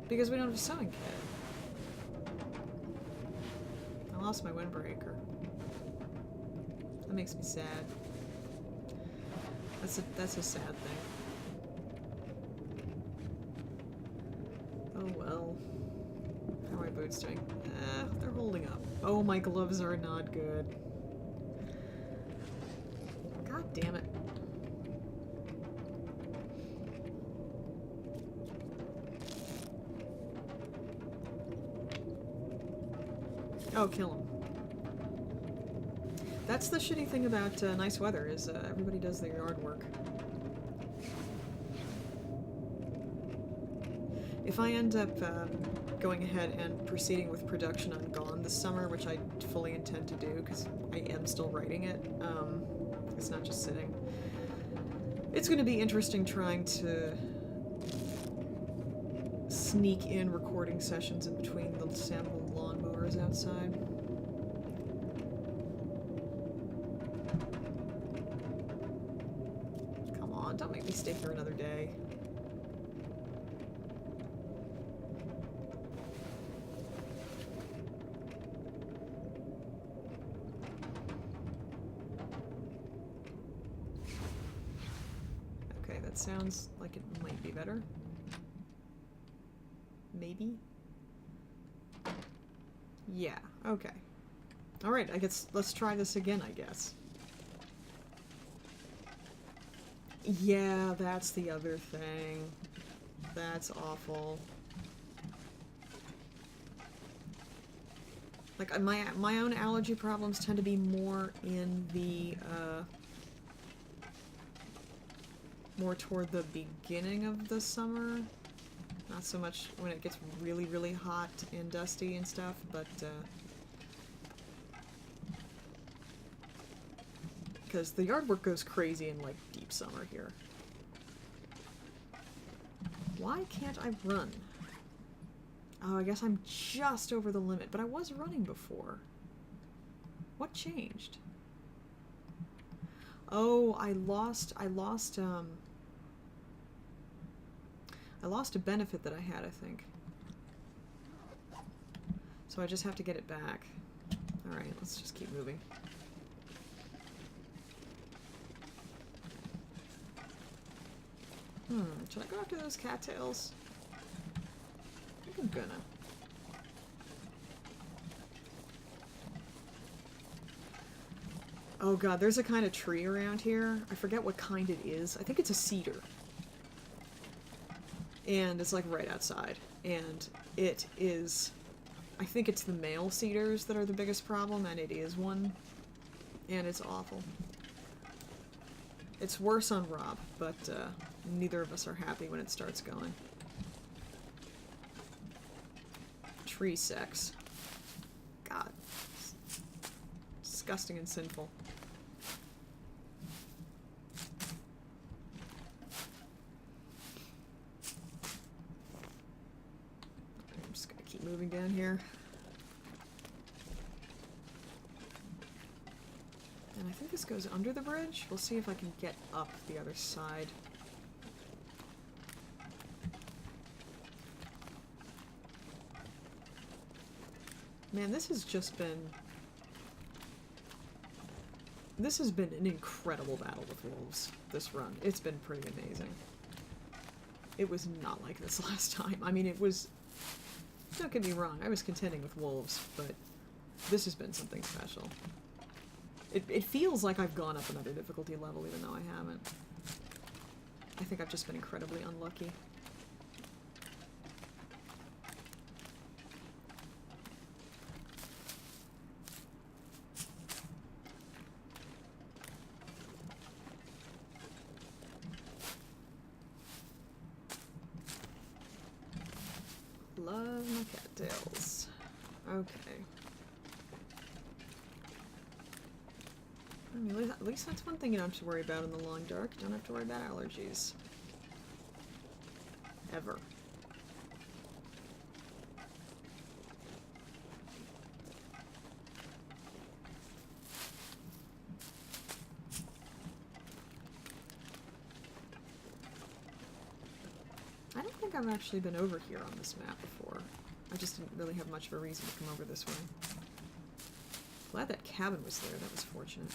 Because we don't have a sewing kit. I lost my windbreaker. That makes me sad. That's a sad thing. Oh well. How are my boots doing? They're holding up. Oh, my gloves are not good. God damn it. Oh, kill him. That's the shitty thing about nice weather, is everybody does their yard work. If I end up going ahead and proceeding with production on Gone this summer, which I fully intend to do because I am still writing it, it's not just sitting, it's going to be interesting trying to sneak in recording sessions in between the sound of the lawnmowers outside. Come on, don't make me stay here another day. Okay, that sounds like it might be better. Maybe? Yeah, okay. Alright, I guess let's try this again, I guess. Yeah, that's the other thing. That's awful. Like, my own allergy problems tend to be more in the, more toward the beginning of the summer. Not so much when it gets really, really hot and dusty and stuff, but, because the yard work goes crazy in, like, deep summer here. Why can't I run? Oh, I guess I'm just over the limit, but I was running before. What changed? Oh, I lost a benefit that I had, I think. So I just have to get it back. Alright, let's just keep moving. Should I go after those cattails? I think I'm gonna. Oh god, there's a kind of tree around here. I forget what kind it is. I think it's a cedar. And it's like right outside. And it is... I think it's the male cedars that are the biggest problem, and it is one. And it's awful. It's worse on Rob, but neither of us are happy when it starts going. Tree sex. God. Disgusting and sinful. I'm just gonna keep moving down here. And I think this goes under the bridge. We'll see if I can get up the other side. Man, this has just been... This has been an incredible battle with wolves, this run. It's been pretty amazing. It was not like this last time. I mean, it was... Don't get me wrong, I was contending with wolves, but this has been something special. It feels like I've gone up another difficulty level, even though I haven't. I think I've just been incredibly unlucky. Love my cattails. Okay. I mean, at least that's one thing you don't have to worry about in the long dark. You don't have to worry about allergies. Ever. I don't think I've actually been over here on this map before. I just didn't really have much of a reason to come over this way. Glad that cabin was there. That was fortunate.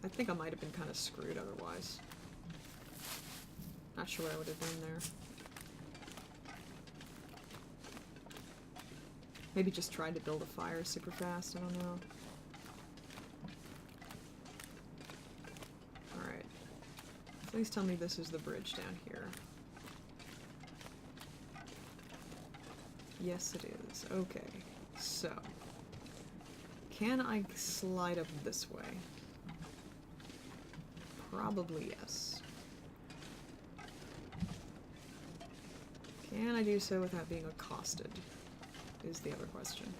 I think I might have been kind of screwed otherwise. Not sure what I would have done there. Maybe just tried to build a fire super fast, I don't know. Alright. Please tell me this is the bridge down here. Yes, it is. Okay. So. Can I slide up this way? Probably yes. Can I do so without being accosted? Is the other question.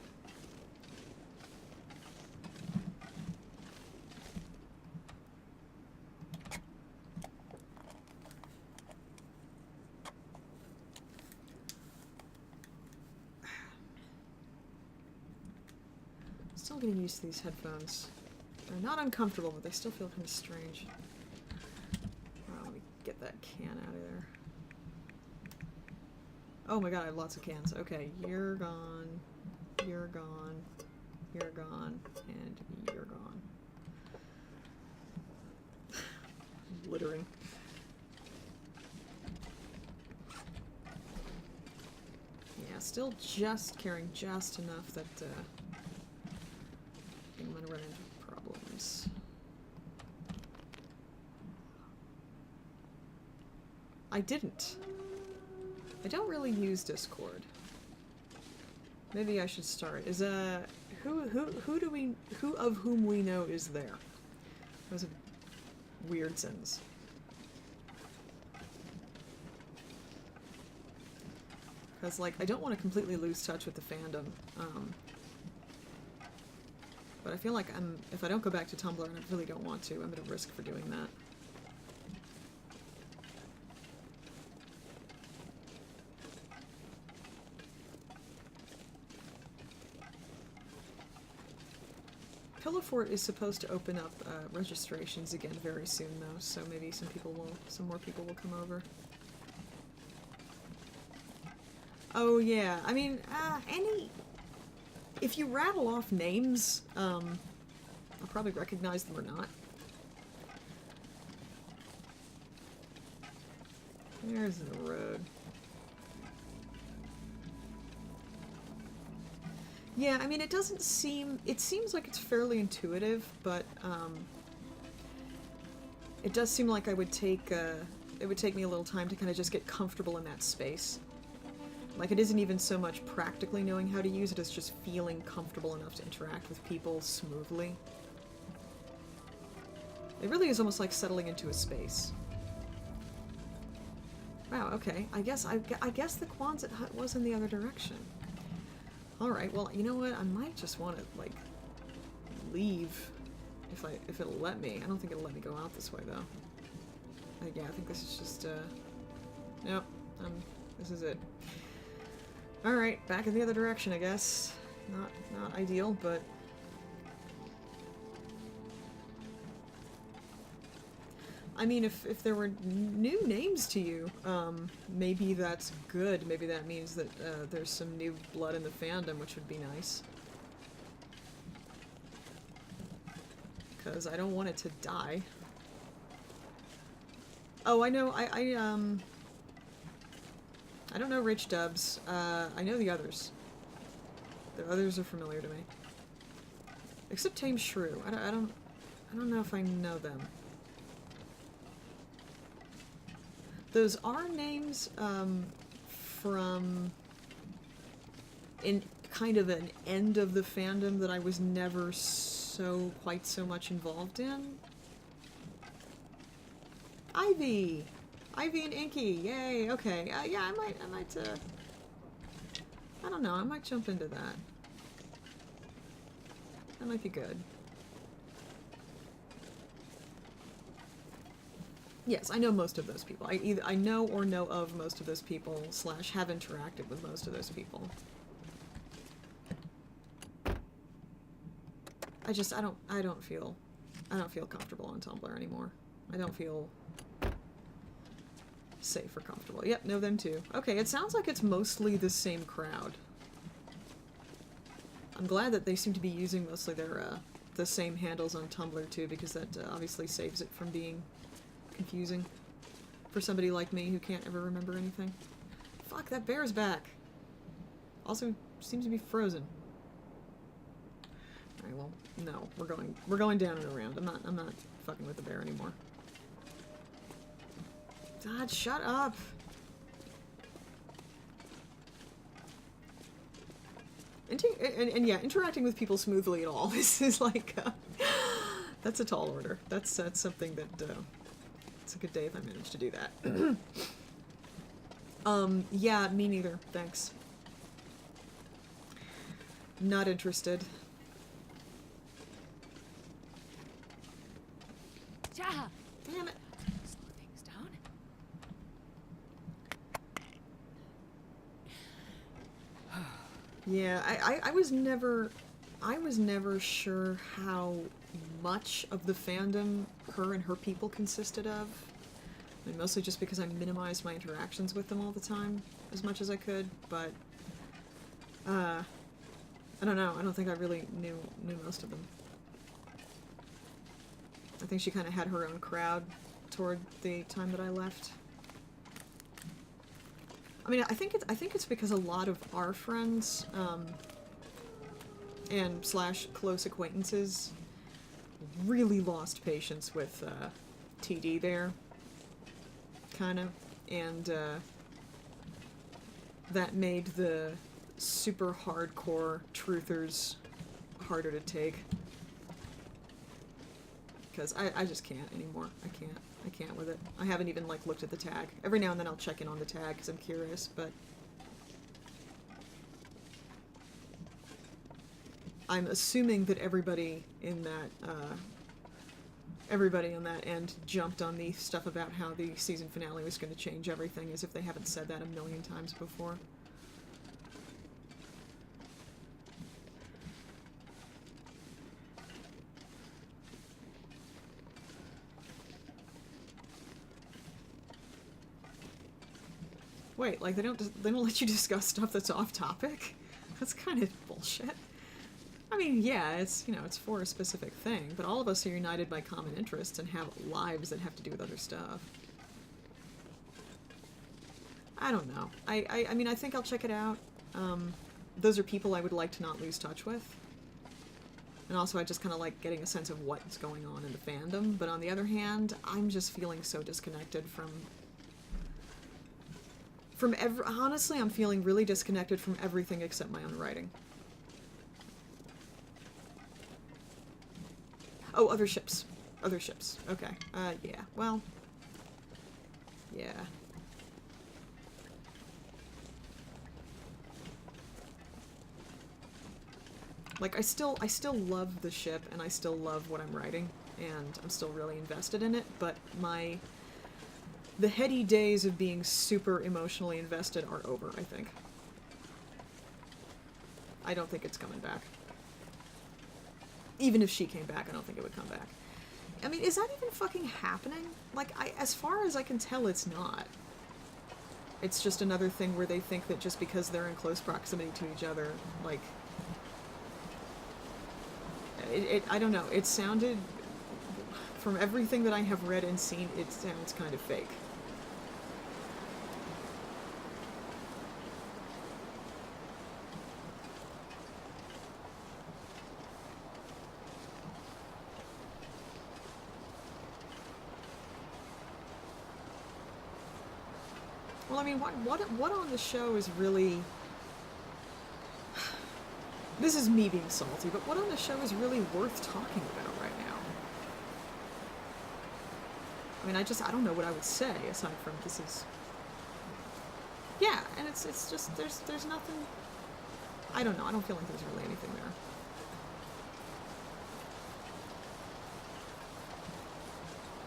Still getting used to these headphones. They're not uncomfortable, but they still feel kind of strange. Oh, let me get that can out of there. Oh my god, I have lots of cans. Okay, you're gone, you're gone, you're gone, and you're gone. Littering. Yeah, still just carrying just enough that, I'm gonna run into problems. I didn't. I don't really use Discord. Maybe I should start. Is who of whom we know is there? That was a weird sentence. Because, like, I don't want to completely lose touch with the fandom. But I feel like if I don't go back to Tumblr, and I really don't want to, I'm at a risk for doing that. Pillow Fort is supposed to open up registrations again very soon, though, so maybe some more people will come over. Oh yeah, I mean, if you rattle off names, I'll probably recognize them or not. There's the road. Yeah, I mean, it seems like it's fairly intuitive, but, it does seem like it would take me a little time to kind of just get comfortable in that space. Like, it isn't even so much practically knowing how to use it, it's just feeling comfortable enough to interact with people smoothly. It really is almost like settling into a space. Wow, okay. I guess the Quonset hut was in the other direction. Alright, well, you know what? I might just want to, like, leave if it'll let me. I don't think it'll let me go out this way, though. Yeah, I think this is just, nope. This is it. Alright, back in the other direction, I guess. Not ideal, but... I mean, if there were new names to you, maybe that's good. Maybe that means that there's some new blood in the fandom, which would be nice. Because I don't want it to die. Oh, I know, I don't know Rich Dubs. I know the others. The others are familiar to me. Except Tame Shrew. I don't know if I know them. Those are names, from in kind of an end of the fandom that I was never quite so much involved in. Ivy! Ivy and Inky, yay, okay. Yeah, I might, I don't know, I might jump into that. That might be good. Yes, I know most of those people. I know or know of most of those people, / have interacted with most of those people. I don't feel comfortable on Tumblr anymore. I don't feel safe or comfortable. Yep, know them too. Okay, it sounds like it's mostly the same crowd. I'm glad that they seem to be using mostly the same handles on Tumblr too, because that obviously saves it from being confusing for somebody like me who can't ever remember anything. Fuck, that bear's back. Also seems to be frozen. Alright, well, no, we're going down and around. I'm not fucking with the bear anymore. God, shut up. And yeah, interacting with people smoothly at all. This is like, that's a tall order. That's something that, it's a good day if I manage to do that. Yeah, me neither. Thanks. Not interested. Ja! Damn it. Slow things down. Yeah, I was never sure how much of the fandom her and her people consisted of. I mean, mostly just because I minimized my interactions with them all the time as much as I could, but I don't know. I don't think I really knew most of them. I think she kind of had her own crowd toward the time that I left. I mean, I think it's because a lot of our friends and / close acquaintances really lost patience with TD there, kind of, and that made the super hardcore truthers harder to take. Because I just can't anymore. I can't with it. I haven't even, like, looked at the tag. Every now and then I'll check in on the tag because I'm curious, but I'm assuming that everybody in that, everybody on that end jumped on the stuff about how the season finale was going to change everything, as if they haven't said that a million times before. Wait, like they don't let you discuss stuff that's off topic? That's kind of bullshit. I mean, yeah, it's, you know, it's for a specific thing, but all of us are united by common interests and have lives that have to do with other stuff. I don't know. I mean, I think I'll check it out. Those are people I would like to not lose touch with. And also I just kind of like getting a sense of what's going on in the fandom, but on the other hand, I'm just feeling so disconnected from honestly, I'm feeling really disconnected from everything except my own writing. Oh, other ships. Other ships. Okay. Yeah. Well. Yeah. Like, I still love the ship, and I still love what I'm writing, and I'm still really invested in it, but the heady days of being super emotionally invested are over, I think. I don't think it's coming back. Even if she came back, I don't think it would come back. I mean, is that even fucking happening? Like, as far as I can tell, it's not. It's just another thing where they think that just because they're in close proximity to each other, like... I don't know. It sounded... From everything that I have read and seen, it sounds kind of fake. Well, I mean, what on the show is really... This is me being salty, but what on the show is really worth talking about right now? I mean, I don't know what I would say, aside from this is... Yeah, and it's just, there's nothing... I don't know, I don't feel like there's really anything there.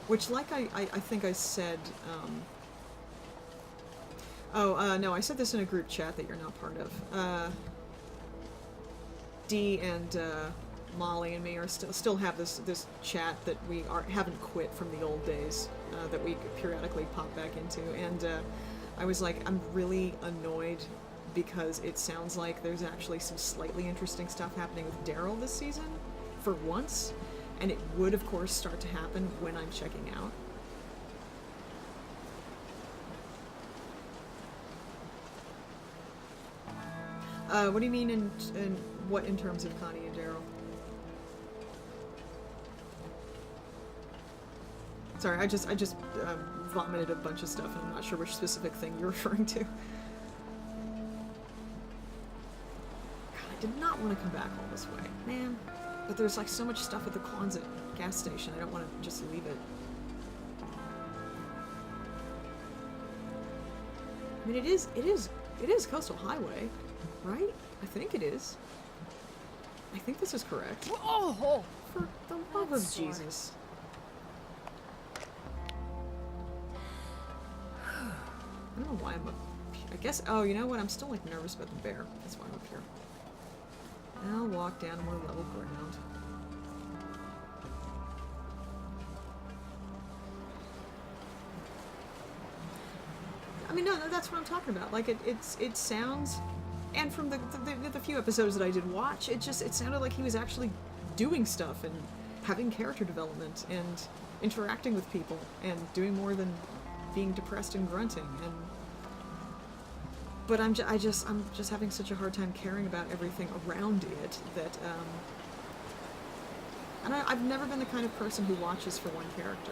Which, like I think I said, no, I said this in a group chat that you're not part of. Dee and Molly and me are still have this chat that we haven't quit from the old days, that we periodically pop back into, and I was like, I'm really annoyed because it sounds like there's actually some slightly interesting stuff happening with Daryl this season, for once, and it would of course start to happen when I'm checking out. What do you mean in terms of Connie and Daryl? Sorry, I just vomited a bunch of stuff and I'm not sure which specific thing you're referring to. God, I did not want to come back all this way, man. But there's like so much stuff at the Quonset gas station, I don't want to just leave it. I mean, it is Coastal Highway, right? I think it is. I think this is correct. Oh! For the love of That's sore. Jesus. I don't know why I'm up. I guess. Oh, you know what? I'm still like nervous about the bear. That's why I'm up here. I'll walk down a more level ground. I mean, no, that's what I'm talking about. Like, it sounds, and from the few episodes that I did watch, it sounded like he was actually doing stuff and having character development and interacting with people and doing more than being depressed and grunting. And but I'm just having such a hard time caring about everything around it that and I've never been the kind of person who watches for one character.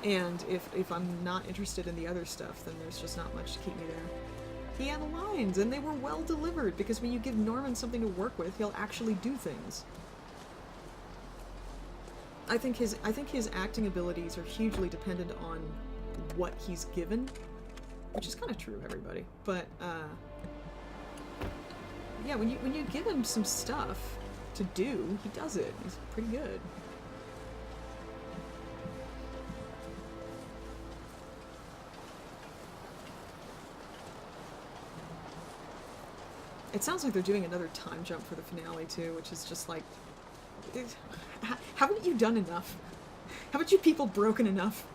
And if I'm not interested in the other stuff, then there's just not much to keep me there. He had lines, and they were well delivered, because when you give Norman something to work with, he'll actually do things. I think his acting abilities are hugely dependent on what he's given, which is kind of true of everybody. But yeah, when you give him some stuff to do, he does it. He's pretty good. It sounds like they're doing another time jump for the finale too, which is just like, haven't you done enough? Haven't you people broken enough?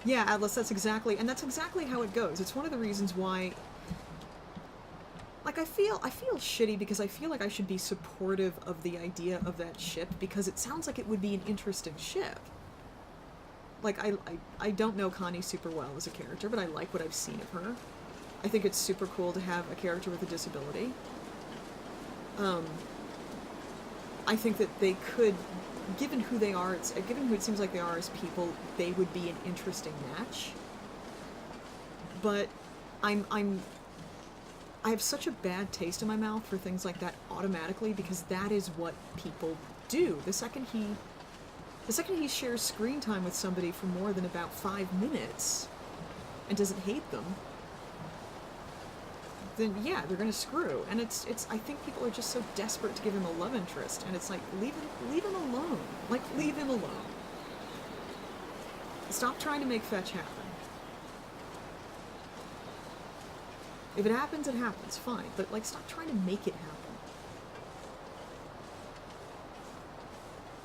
Yeah, Atlas, that's exactly how it goes. It's one of the reasons why, like, I feel shitty because I feel like I should be supportive of the idea of that ship because it sounds like it would be an interesting ship. Like, I don't know Connie super well as a character, but I like what I've seen of her. I think it's super cool to have a character with a disability. I think that they could, given who they are, given who it seems like they are as people, they would be an interesting match. But I have such a bad taste in my mouth for things like that automatically because that is what people do. The second he shares screen time with somebody for more than about 5 minutes and doesn't hate them, then yeah, they're gonna screw. And it's I think people are just so desperate to give him a love interest, and it's like, leave him alone. Like, leave him alone. Stop trying to make fetch happen. If it happens, it happens, fine. But like, stop trying to make it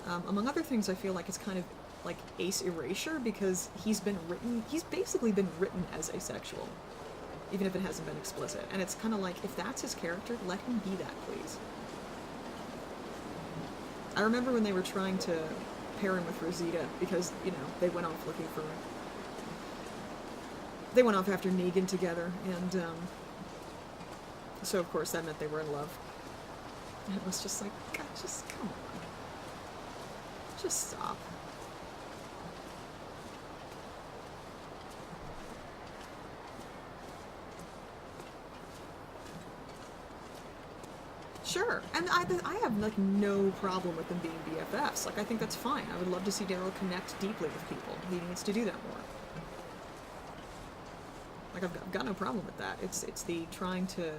happen. Among other things, I feel like it's kind of like Ace Erasure because he's basically been written as asexual. Even if it hasn't been explicit. And it's kind of like, if that's his character, let him be that, please. I remember when they were trying to pair him with Rosita, because, you know, they went off looking for... They went off after Negan together, and, so of course that meant they were in love. And it was just like, God, just come on. Just stop. Sure, and I have like no problem with them being BFFs. Like, I think that's fine. I would love to see Daryl connect deeply with people. He needs to do that more. Like, I've got no problem with that. It's the trying to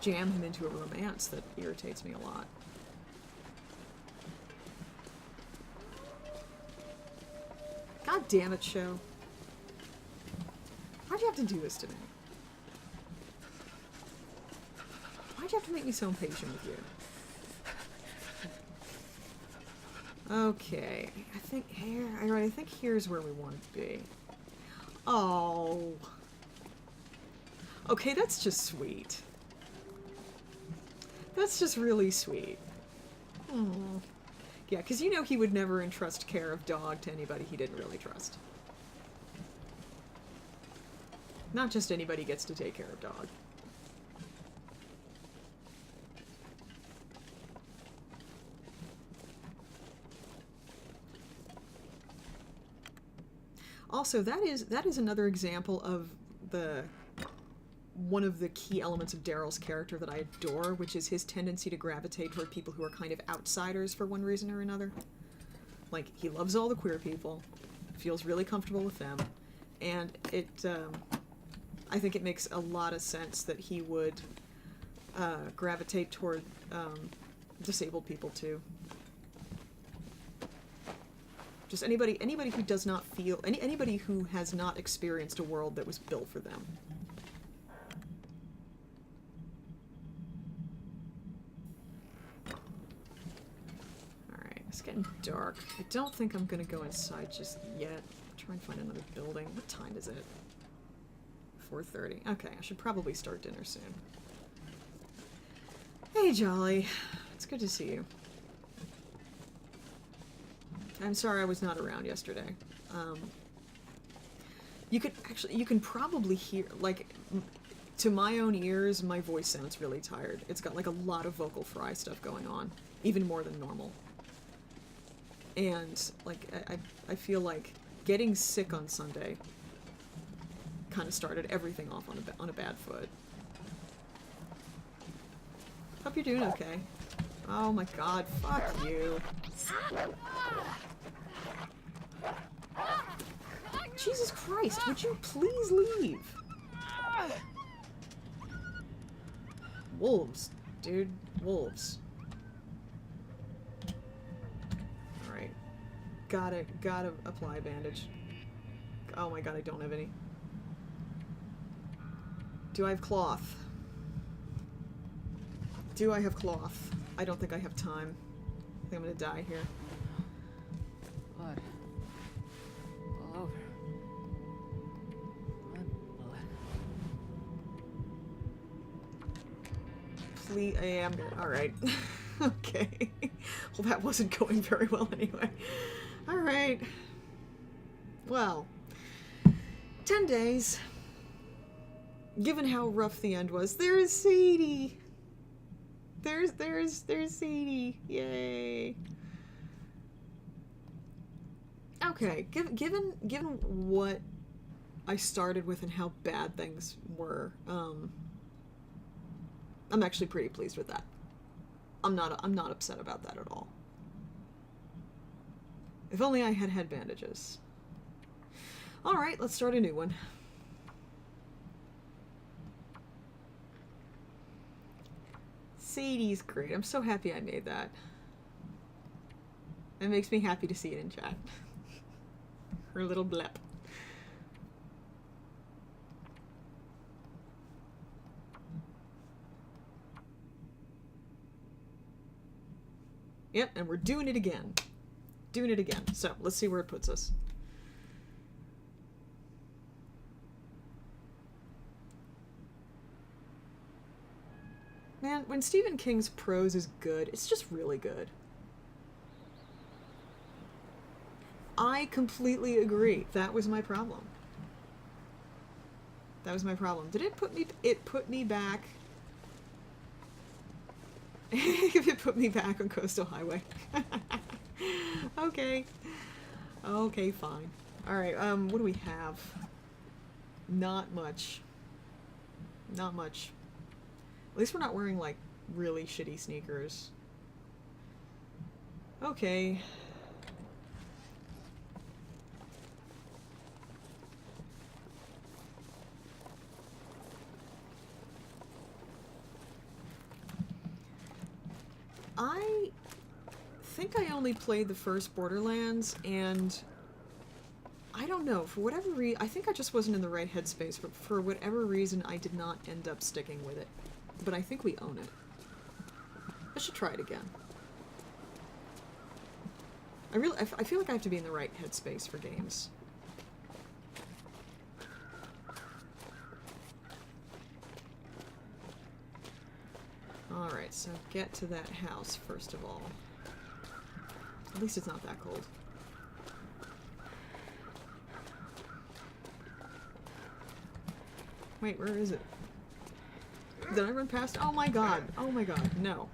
jam him into a romance that irritates me a lot. God damn it, show. Why'd you have to do this to me? Why'd you have to make me so impatient with you? Okay, I think here. Alright, I think here's where we want to be. Oh. Okay, that's just sweet. That's just really sweet. Oh. Yeah, because you know he would never entrust care of Dog to anybody he didn't really trust. Not just anybody gets to take care of Dog. Also, that is another example of one of the key elements of Daryl's character that I adore, which is his tendency to gravitate toward people who are kind of outsiders for one reason or another. Like, he loves all the queer people, feels really comfortable with them, and I think it makes a lot of sense that he would gravitate toward disabled people too. Just anybody who does not feel anybody who has not experienced a world that was built for them. Alright, it's getting dark. I don't think I'm gonna go inside just yet. Try and find another building. What time is it? 4:30. Okay, I should probably start dinner soon. Hey, Jolly. It's good to see you. I'm sorry I was not around yesterday. You can probably hear, like, to my own ears, my voice sounds really tired. It's got, like, a lot of vocal fry stuff going on, even more than normal. And, like, I feel like getting sick on Sunday kind of started everything off on a bad foot. Hope you're doing okay. Oh my god, fuck you. Jesus Christ, would you please leave? Wolves, dude. Wolves. Alright. Gotta apply a bandage. Oh my god, I don't have any. Do I have cloth? Do I have cloth? I don't think I have time. I think I'm gonna die here. Blood. All over. Blood. Please, I am gonna. Alright. Okay. Well, that wasn't going very well anyway. Alright. Well. 10 days. Given how rough the end was, there's Sadie! There's Sadie. Yay. Okay, given what I started with and how bad things were, I'm actually pretty pleased with that. I'm not upset about that at all. If only I had bandages. Alright, let's start a new one. Sadie's great. I'm so happy I made that. It makes me happy to see it in chat. Her little blep. Yep, and we're doing it again. Doing it again. So, let's see where it puts us. Man, when Stephen King's prose is good, it's just really good. I completely agree. That was my problem. That was my problem. Did it put me... It put me back... It put me back on Coastal Highway. Okay. Okay, fine. Alright, what do we have? Not much. Not much. At least we're not wearing, like, really shitty sneakers. Okay. I think I only played the first Borderlands, and I don't know, for whatever reason, I think I just wasn't in the right headspace, but for whatever reason, I did not end up sticking with it. But I think we own it. I should try it again. I feel like I have to be in the right headspace for games. Alright, so get to that house first of all. At least it's not that cold. Wait, where is it? Did I run past? Oh my god! Oh my god, no.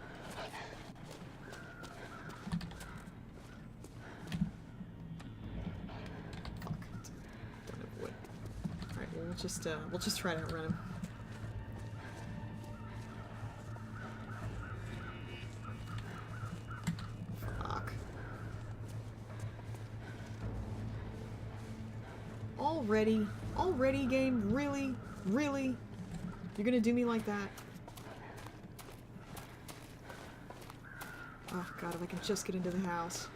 Fuck. Don't have wood. Alright, well, we'll just try to outrun him. Fuck. Already? Already, game? Really? Really? You're gonna do me like that? Oh god, if I can just get into the house.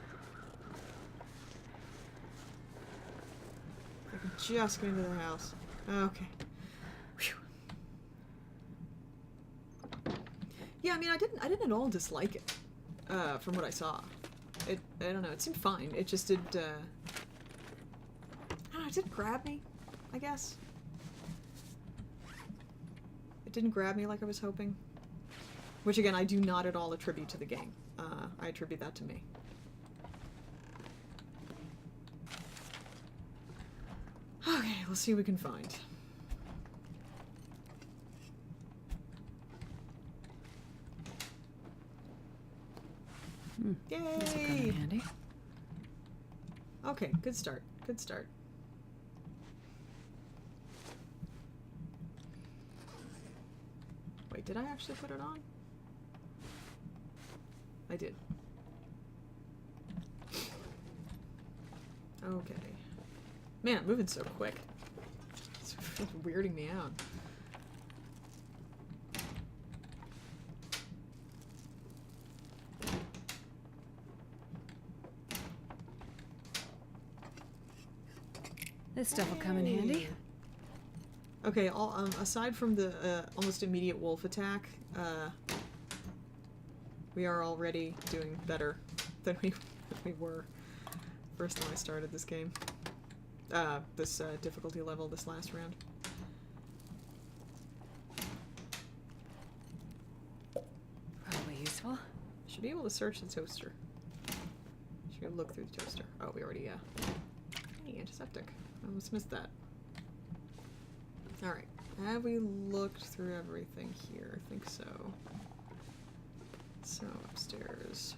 If I can just get into the house. Okay. Whew. Yeah, I mean, I didn't at all dislike it, from what I saw. I don't know, it seemed fine. It just did, I don't know, it didn't grab me, I guess. It didn't grab me like I was hoping. Which, again, I do not at all attribute to the game. I attribute that to me. Okay, let's see what we can find. This will come in Yay! handy. Okay, good start. Good start. Wait, did I actually put it on? I did. Okay. Man, I'm moving so quick. It's weirding me out. This stuff will come in handy. Okay, aside from the almost immediate wolf attack, we are already doing better than we were first time I started this game. This difficulty level this last round. Probably useful. Should be able to search the toaster. Should be able to look through the toaster. Oh, we already, hey, antiseptic. I almost missed that. Alright. Have we looked through everything here? I think so. So, upstairs.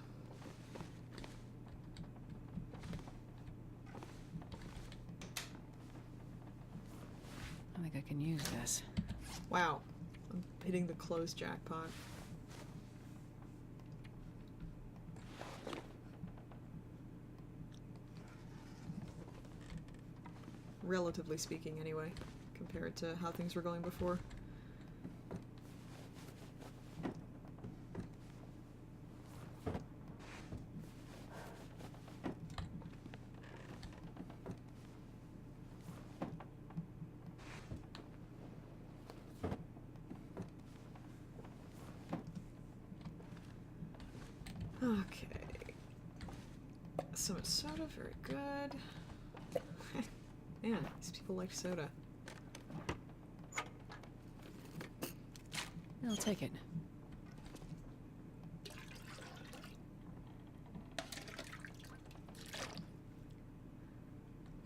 I think I can use this. Wow. I'm hitting the closed jackpot. Relatively speaking, anyway, compared to how things were going before. Okay. So much soda, very good. Man, these people like soda. I'll take it.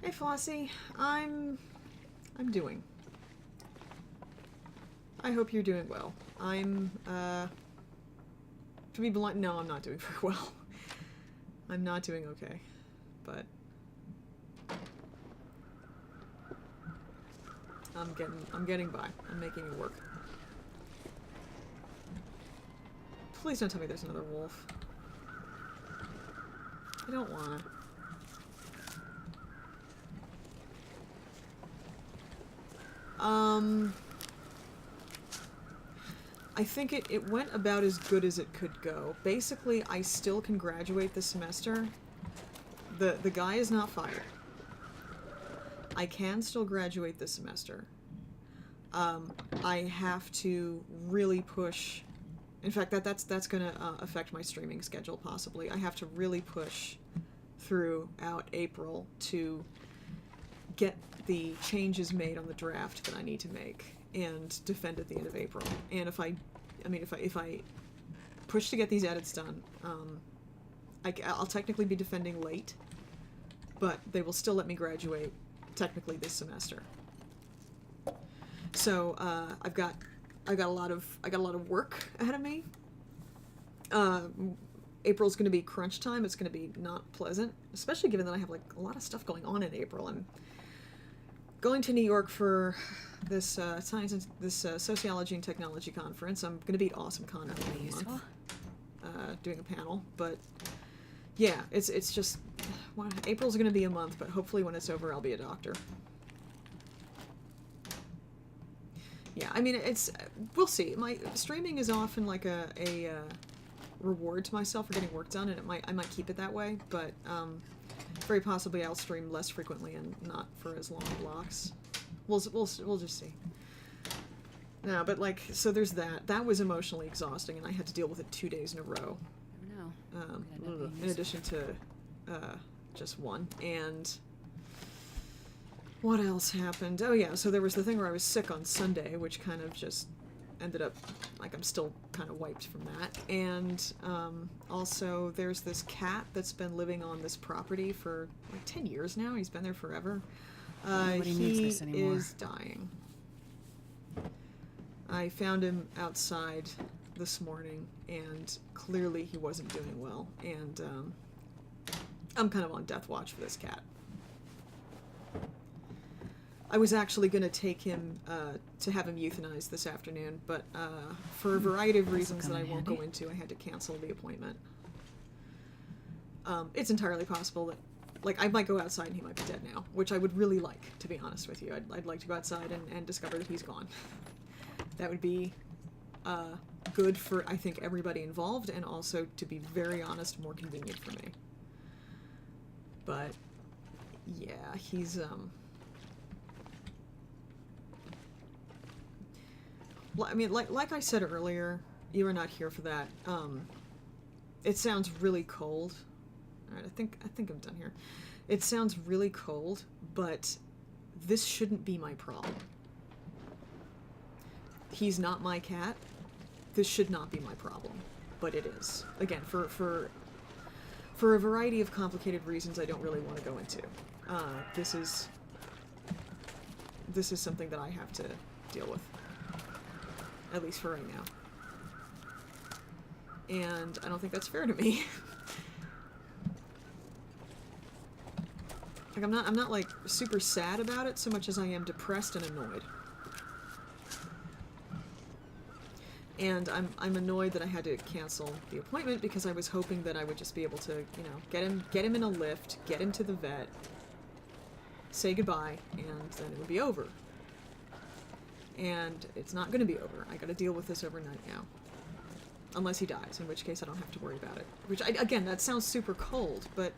Hey Flossie, I'm doing. I hope you're doing well. To be blunt, no, I'm not doing very well. I'm not doing okay, but I'm getting by. I'm making it work. Please don't tell me there's another wolf. I don't wanna. I think it went about as good as it could go. Basically, I still can graduate this semester. The guy is not fired. I can still graduate this semester. I have to really push. In fact, that's gonna affect my streaming schedule possibly. I have to really push throughout April to get the changes made on the draft that I need to make and defend at the end of April. And if I push to get these edits done, I'll technically be defending late, but they will still let me graduate technically this semester. So I got a lot of work ahead of me. April's going to be crunch time. It's going to be not pleasant, especially given that I have like a lot of stuff going on in April. I'm going to New York for this sociology and technology conference. I'm going to be at AwesomeCon in a month, doing a panel. But yeah, it's just April's going to be a month, but hopefully when it's over, I'll be a doctor. Yeah, I mean, it's we'll see. My streaming is often like a reward to myself for getting work done, and I might keep it that way. But very possibly I'll stream less frequently and not for as long blocks. We'll just see. No, but like, so there's that. That was emotionally exhausting, and I had to deal with it 2 days in a row. Never know. In addition to just one. And what else happened? Oh yeah, so there was the thing where I was sick on Sunday, which kind of just ended up, like, I'm still kind of wiped from that. And also there's this cat that's been living on this property for like 10 years now. He's been there forever. Nobody needs He this anymore. is dying. I found him outside this morning, and clearly he wasn't doing well. And I'm kind of on death watch for this cat. I was actually going to take him to have him euthanized this afternoon, but for a variety of reasons that I won't go into, I had to cancel the appointment. It's entirely possible that, like, I might go outside and he might be dead now, which I would really like, to be honest with you. I'd like to go outside and discover that he's gone. That would be good for, I think, everybody involved, and also, to be very honest, more convenient for me. But yeah, he's I mean, like I said earlier, you were not here for that. It sounds really cold. All right, I think I'm done here. It sounds really cold, but this shouldn't be my problem. He's not my cat. This should not be my problem, but it is. Again, for a variety of complicated reasons I don't really want to go into. This is something that I have to deal with, at least for right now. And I don't think that's fair to me. Like, I'm not like super sad about it so much as I am depressed and annoyed. And I'm annoyed that I had to cancel the appointment because I was hoping that I would just be able to, you know, get him in a lift, get him to the vet, say goodbye, and then it would be over. And it's not going to be over. I got to deal with this overnight now. Unless he dies, in which case I don't have to worry about it. Which, again, that sounds super cold, but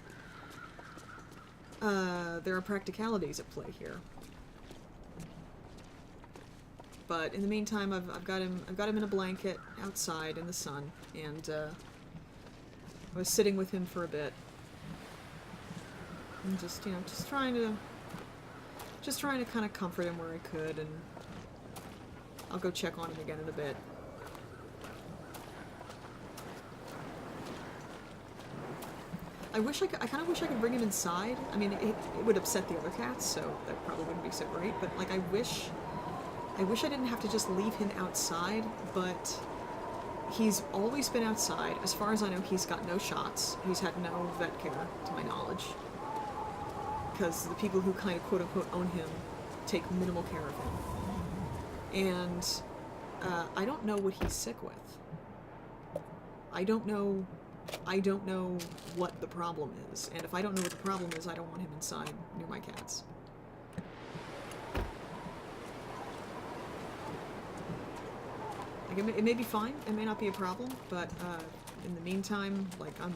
there are practicalities at play here. But in the meantime, I've got him in a blanket outside in the sun, and I was sitting with him for a bit, and just trying to kind of comfort him where I could, and I'll go check on him again in a bit. I kind of wish I could bring him inside. I mean, it would upset the other cats, so that probably wouldn't be so great. But like, I wish I didn't have to just leave him outside, but he's always been outside. As far as I know, he's got no shots. He's had no vet care, to my knowledge. Because the people who kind of quote-unquote own him take minimal care of him. And I don't know what he's sick with. I don't know what the problem is. And if I don't know what the problem is, I don't want him inside near my cats. Like, it may be fine, it may not be a problem, but in the meantime, like, I'm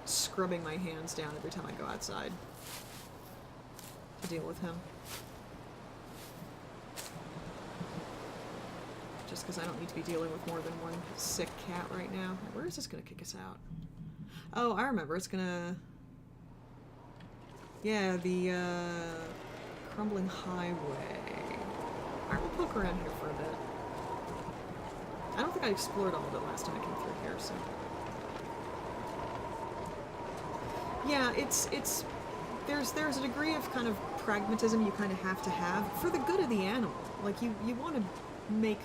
scrubbing my hands down every time I go outside to deal with him. Just because I don't need to be dealing with more than one sick cat right now. Where is this going to kick us out? Oh, I remember. It's going to... Yeah, the Crumbling Highway. Alright, we'll poke around here for a bit. I don't think I explored all of it last time I came through here, so... Yeah, there's a degree of kind of pragmatism you kind of have to have for the good of the animal. Like, you want to make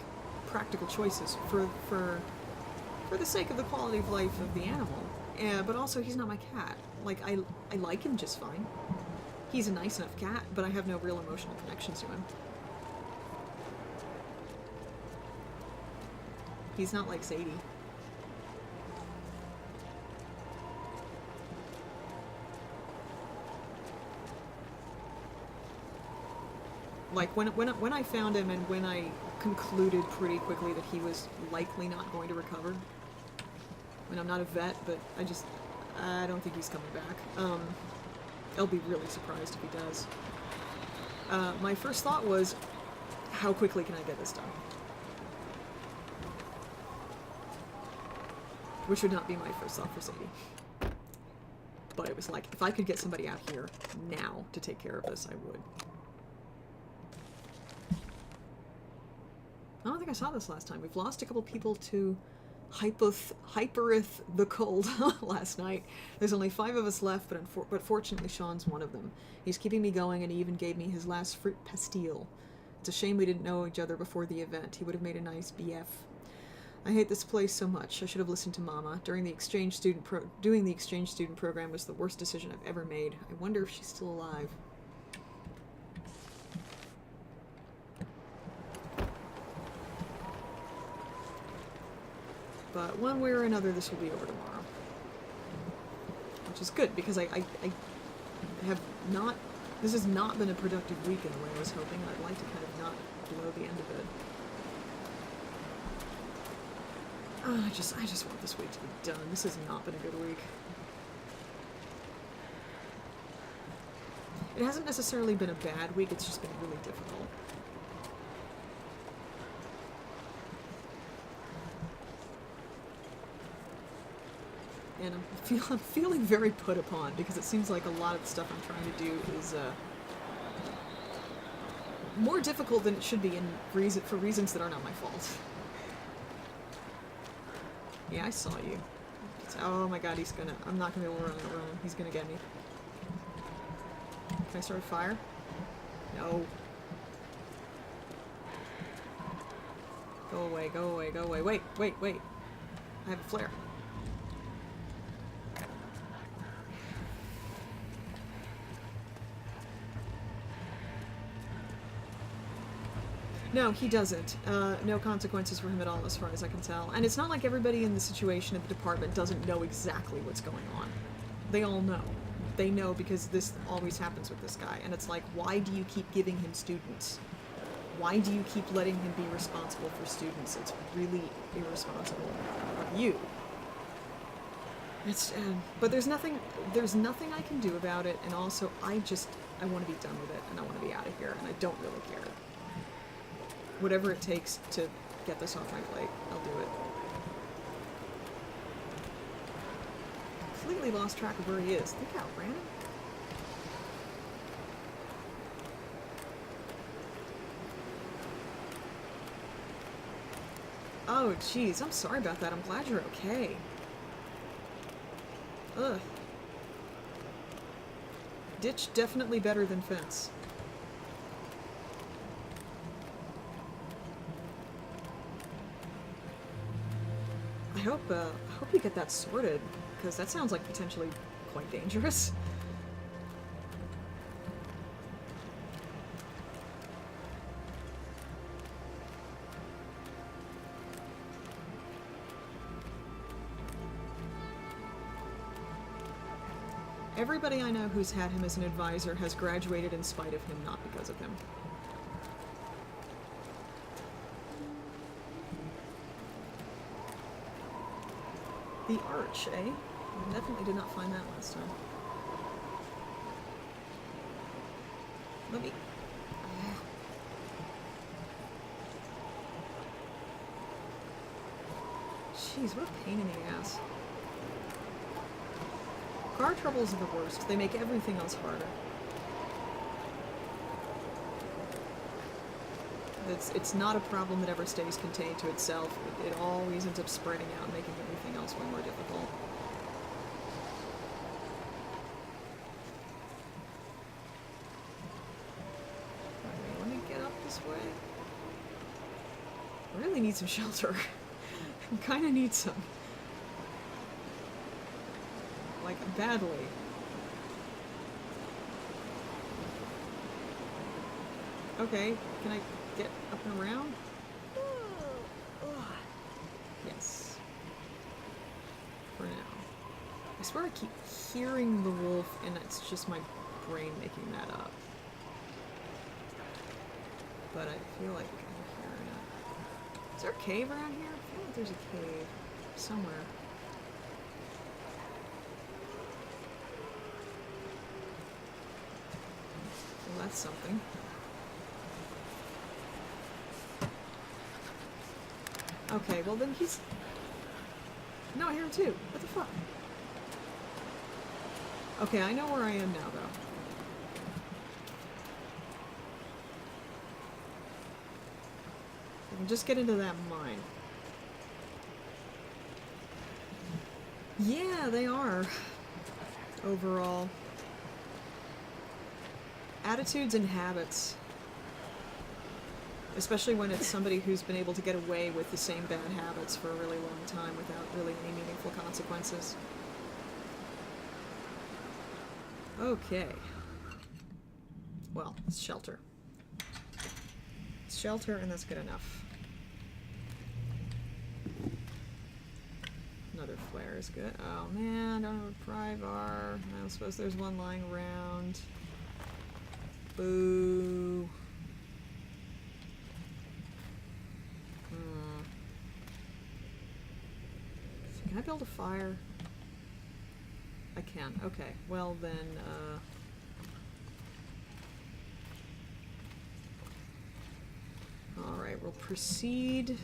practical choices for the sake of the quality of life of the animal. But also, he's not my cat. Like, I like him just fine. He's a nice enough cat, but I have no real emotional connection to him. He's not like Sadie. Like, when I found him and when I concluded pretty quickly that he was likely not going to recover. I mean, I'm not a vet, but I don't think he's coming back. I'll be really surprised if he does. My first thought was, how quickly can I get this done? Which would not be my first thought for Sadie. But it was like, if I could get somebody out here now to take care of this, I would. I don't think I saw this last time. We've lost a couple people to Hyperith the Cold last night. There's only 5 of us left, but fortunately Sean's one of them. He's keeping me going, and he even gave me his last fruit pastille. It's a shame we didn't know each other before the event. He would have made a nice BF. I hate this place so much. I should have listened to Mama. Doing the exchange student program was the worst decision I've ever made. I wonder if she's still alive. But one way or another, this will be over tomorrow. Which is good, because I have not... This has not been a productive week in the way I was hoping. I'd like to kind of not blow the end of it. I just want this week to be done. This has not been a good week. It hasn't necessarily been a bad week, it's just been really difficult. And I'm feeling very put upon, because it seems like a lot of the stuff I'm trying to do is more difficult than it should be for reasons that are not my fault. Yeah, I saw you. Oh my god, I'm not gonna be able to run that run. He's gonna get me. Can I start a fire? No. Go away, go away, go away. Wait. I have a flare. No, he doesn't. No consequences for him at all, as far as I can tell. And it's not like everybody in the situation at the department doesn't know exactly what's going on. They all know. They know because this always happens with this guy. And it's like, why do you keep giving him students? Why do you keep letting him be responsible for students? It's really irresponsible of you. It's, but there's nothing I can do about it. And also, I want to be done with it, and I want to be out of here, and I don't really care. Whatever it takes to get this off my plate, I'll do it. Completely lost track of where he is. Think how random. Oh, jeez. I'm sorry about that. I'm glad you're okay. Ugh. Ditch definitely better than fence. I hope we get that sorted, because that sounds like potentially quite dangerous. Everybody I know who's had him as an advisor has graduated in spite of him, not because of him. The arch, eh? I definitely did not find that last time. Let me... Jeez, what a pain in the ass. Car troubles are the worst. They make everything else harder. It's not a problem that ever stays contained to itself. It always ends up spreading out and making everything else way more difficult. Okay, let me get up this way. I really need some shelter. I kind of need some. Like, badly. Okay, can I get up and around? Yes. For now. I swear I keep hearing the wolf, and it's just my brain making that up. but I feel like I'm hearing it. Is there a cave around here? I feel like there's a cave somewhere. Well, that's something. Okay, well then he's... No, I hear him too. What the fuck? Okay, I know where I am now, though. I can just get into that mine. Yeah, they are. Overall. Attitudes and habits. Especially when it's somebody who's been able to get away with the same bad habits for a really long time without really any meaningful consequences. Okay. Well, it's shelter. It's shelter, and that's good enough. Another flare is good. Oh man, I don't have a pryvar. I don't suppose there's one lying around. Boo. Can I build a fire? I can. Okay. Well then, alright, we'll proceed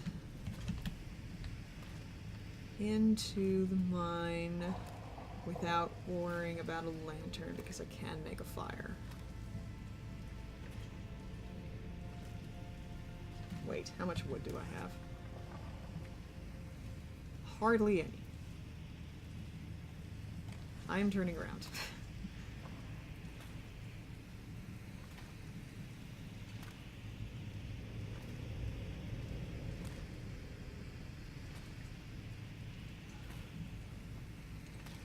into the mine without worrying about a lantern because I can make a fire. Wait, how much wood do I have? Hardly any. I am turning around.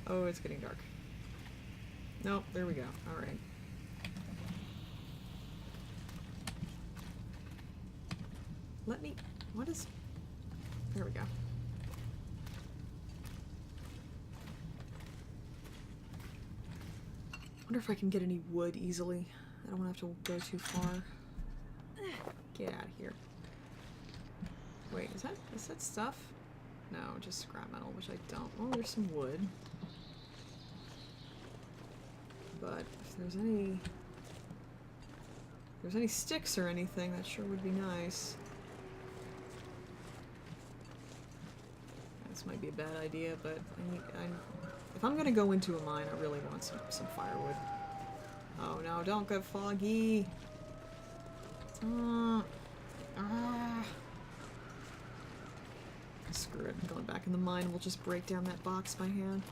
Oh, it's getting dark. Nope, there we go. Alright. Let me... What is... There we go. I wonder if I can get any wood easily. I don't want to have to go too far. Get out of here. Wait, is that stuff? No, just scrap metal, which I don't. Well, there's some wood. But if there's any sticks or anything, that sure would be nice. This might be a bad idea, but if I'm gonna go into a mine, I really want some firewood. Oh no, don't go foggy! Screw it, I'm going back in the mine, we'll just break down that box by hand.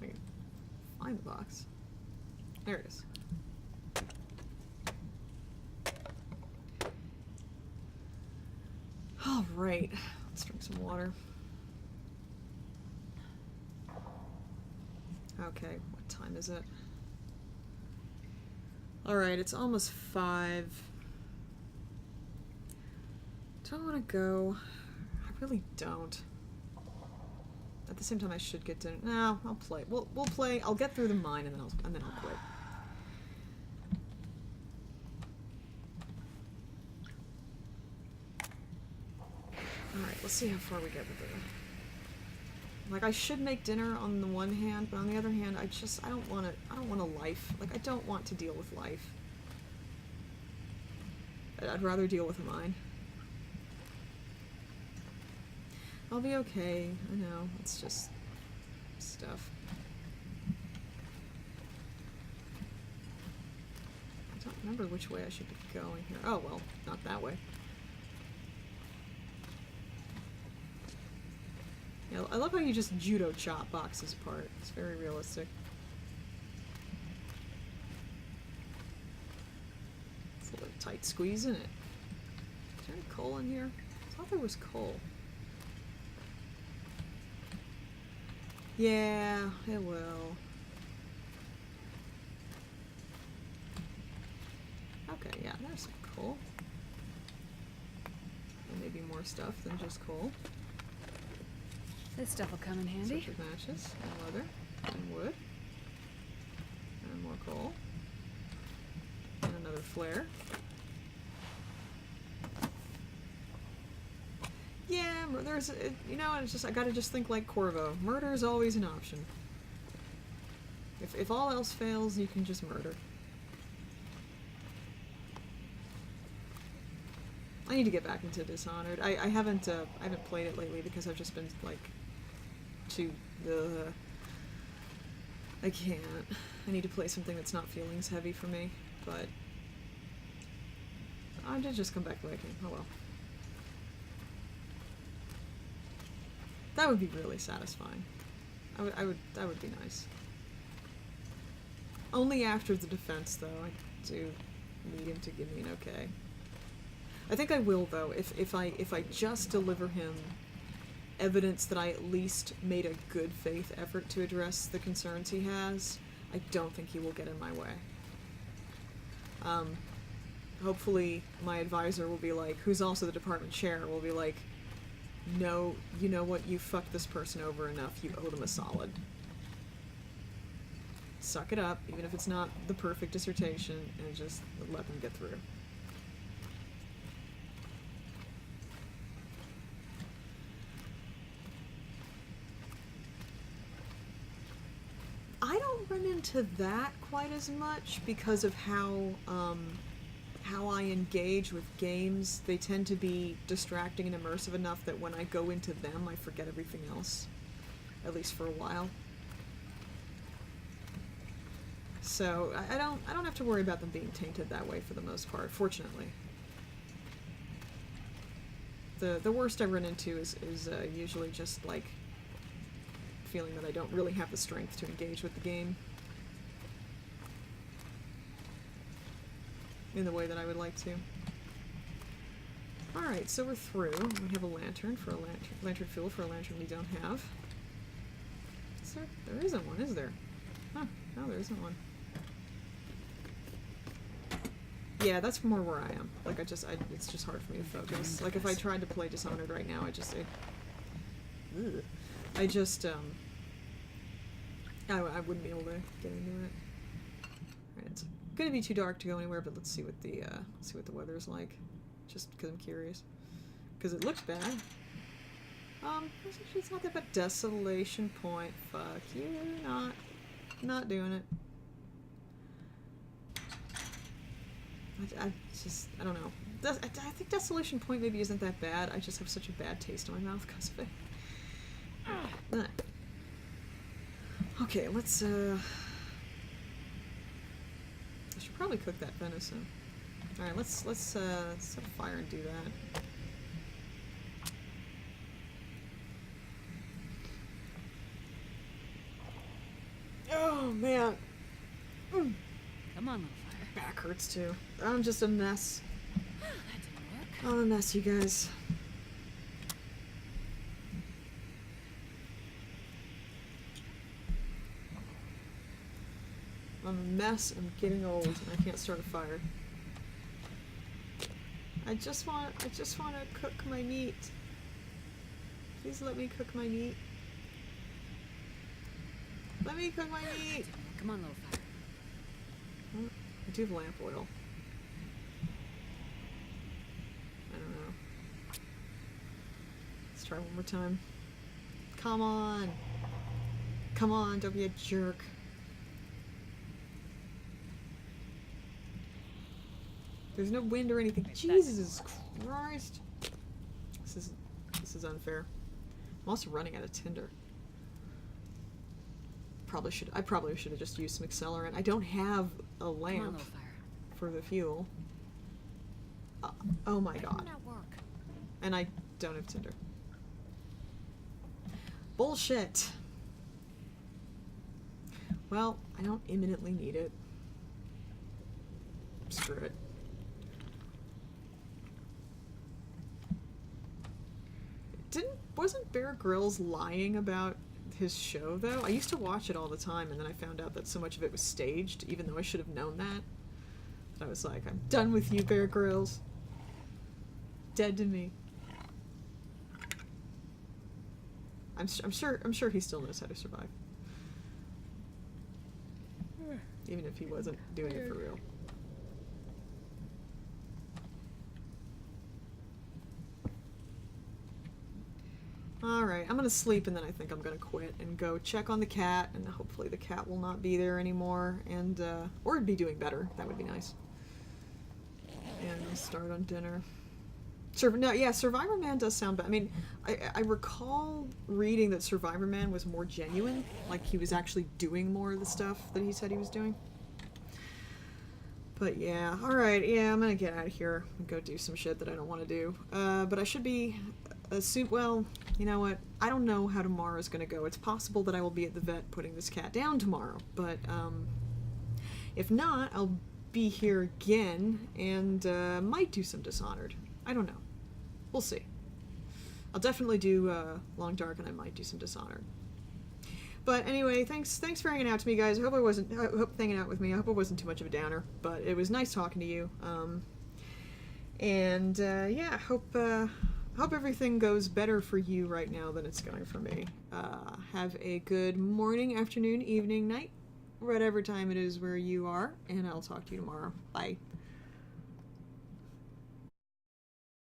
I can find the box. There it is. Alright, let's drink some water. Okay, what time is it? Alright, it's almost 5. Do I want to go? I really don't. At the same time, I should get dinner. No, I'll play. We'll play. I'll get through the mine and then I'll quit. Alright, let's see how far we get with it. Like, I should make dinner on the one hand, but on the other hand, I don't want a life. Like, I don't want to deal with life. I'd rather deal with mine. I'll be okay. I know, it's just stuff. I don't remember which way I should be going here. Oh, well, not that way. Yeah, I love how you just judo chop boxes apart. It's very realistic. It's a little tight squeeze, isn't it? Is there any coal in here? I thought there was coal. Yeah, it will. Okay, yeah, there's some coal. And maybe more stuff than just coal. This stuff will come in handy. Such as matches, and leather, and wood, and more coal, and another flare. Yeah, there's, you know, it's just, I gotta just think like Corvo. Murder is always an option. If all else fails, you can just murder. I need to get back into Dishonored. I haven't played it lately because I've just been like I can't. I need to play something that's not feelings heavy for me, but I did just come back liking. Oh well. That would be really satisfying. That would be nice. Only after the defense, though. I do need him to give me an okay. I think I will, though, if I just deliver him evidence that I at least made a good faith effort to address the concerns he has. I don't think he will get in my way. Hopefully my advisor will be like, who's also the department chair, will be like, no, you know what, you fucked this person over enough, you owe them a solid. Suck it up, even if it's not the perfect dissertation, and just let them get through. I don't run into that quite as much because of how I engage with games. They tend to be distracting and immersive enough that when I go into them, I forget everything else, at least for a while. So I don't have to worry about them being tainted that way for the most part, fortunately. The worst I run into is usually just like feeling that I don't really have the strength to engage with the game in the way that I would like to. Alright, so we're through. We have a lantern for a lantern fuel for a lantern we don't have. There isn't one, is there? Huh, no, there isn't one. Yeah, that's more where I am. Like, it's just hard for me to focus. Like, if I tried to play Dishonored right now, I wouldn't be able to get into it. Alright, it's gonna be too dark to go anywhere, but let's see what the weather's like. Just because I'm curious. Because it looks bad. Actually, it's not that bad. Desolation Point. Fuck you. Not doing it. I don't know. I think Desolation Point maybe isn't that bad. I just have such a bad taste in my mouth because of it. Okay, let's, I should probably cook that venison. Alright, let's set a fire and do that. Oh, man. Come on, little fire. Back hurts, too. I'm just a mess. That didn't work. I'm a mess, you guys. I'm a mess, I'm getting old, and I can't start a fire. I just want to cook my meat. Please let me cook my meat. Let me cook my meat! Come on, little fire. Oh, I do have lamp oil. I don't know. Let's try one more time. Come on! Come on, don't be a jerk. There's no wind or anything. Jesus Christ! This is unfair. I'm also running out of tinder. I probably should have just used some accelerant. I don't have a lamp for the fuel. Oh my god. And I don't have tinder. Bullshit. Well, I don't imminently need it. Screw it. Wasn't Bear Grylls lying about his show, though? I used to watch it all the time, and then I found out that so much of it was staged, even though I should have known that. And I was like, I'm done with you, Bear Grylls. Dead to me. I'm sure he still knows how to survive, even if he wasn't doing it for real. Alright, I'm gonna sleep and then I think I'm gonna quit and go check on the cat, and hopefully the cat will not be there anymore, and, or it'd be doing better. That would be nice. And I'll start on dinner. Survivor Man does sound bad. I mean, I recall reading that Survivor Man was more genuine, like he was actually doing more of the stuff that he said he was doing. But yeah, alright, yeah, I'm gonna get out of here and go do some shit that I don't want to do. But I should be... well, you know what? I don't know how tomorrow's gonna go. It's possible that I will be at the vet putting this cat down tomorrow, but if not, I'll be here again and might do some Dishonored. I don't know. We'll see. I'll definitely do Long Dark, and I might do some Dishonored. But anyway, thanks for hanging out to me, guys. I hope hanging out with me. I hope it wasn't too much of a downer, but it was nice talking to you. Yeah, hope everything goes better for you right now than it's going for me. Have a good morning, afternoon, evening, night, whatever time it is where you are, and I'll talk to you tomorrow. Bye.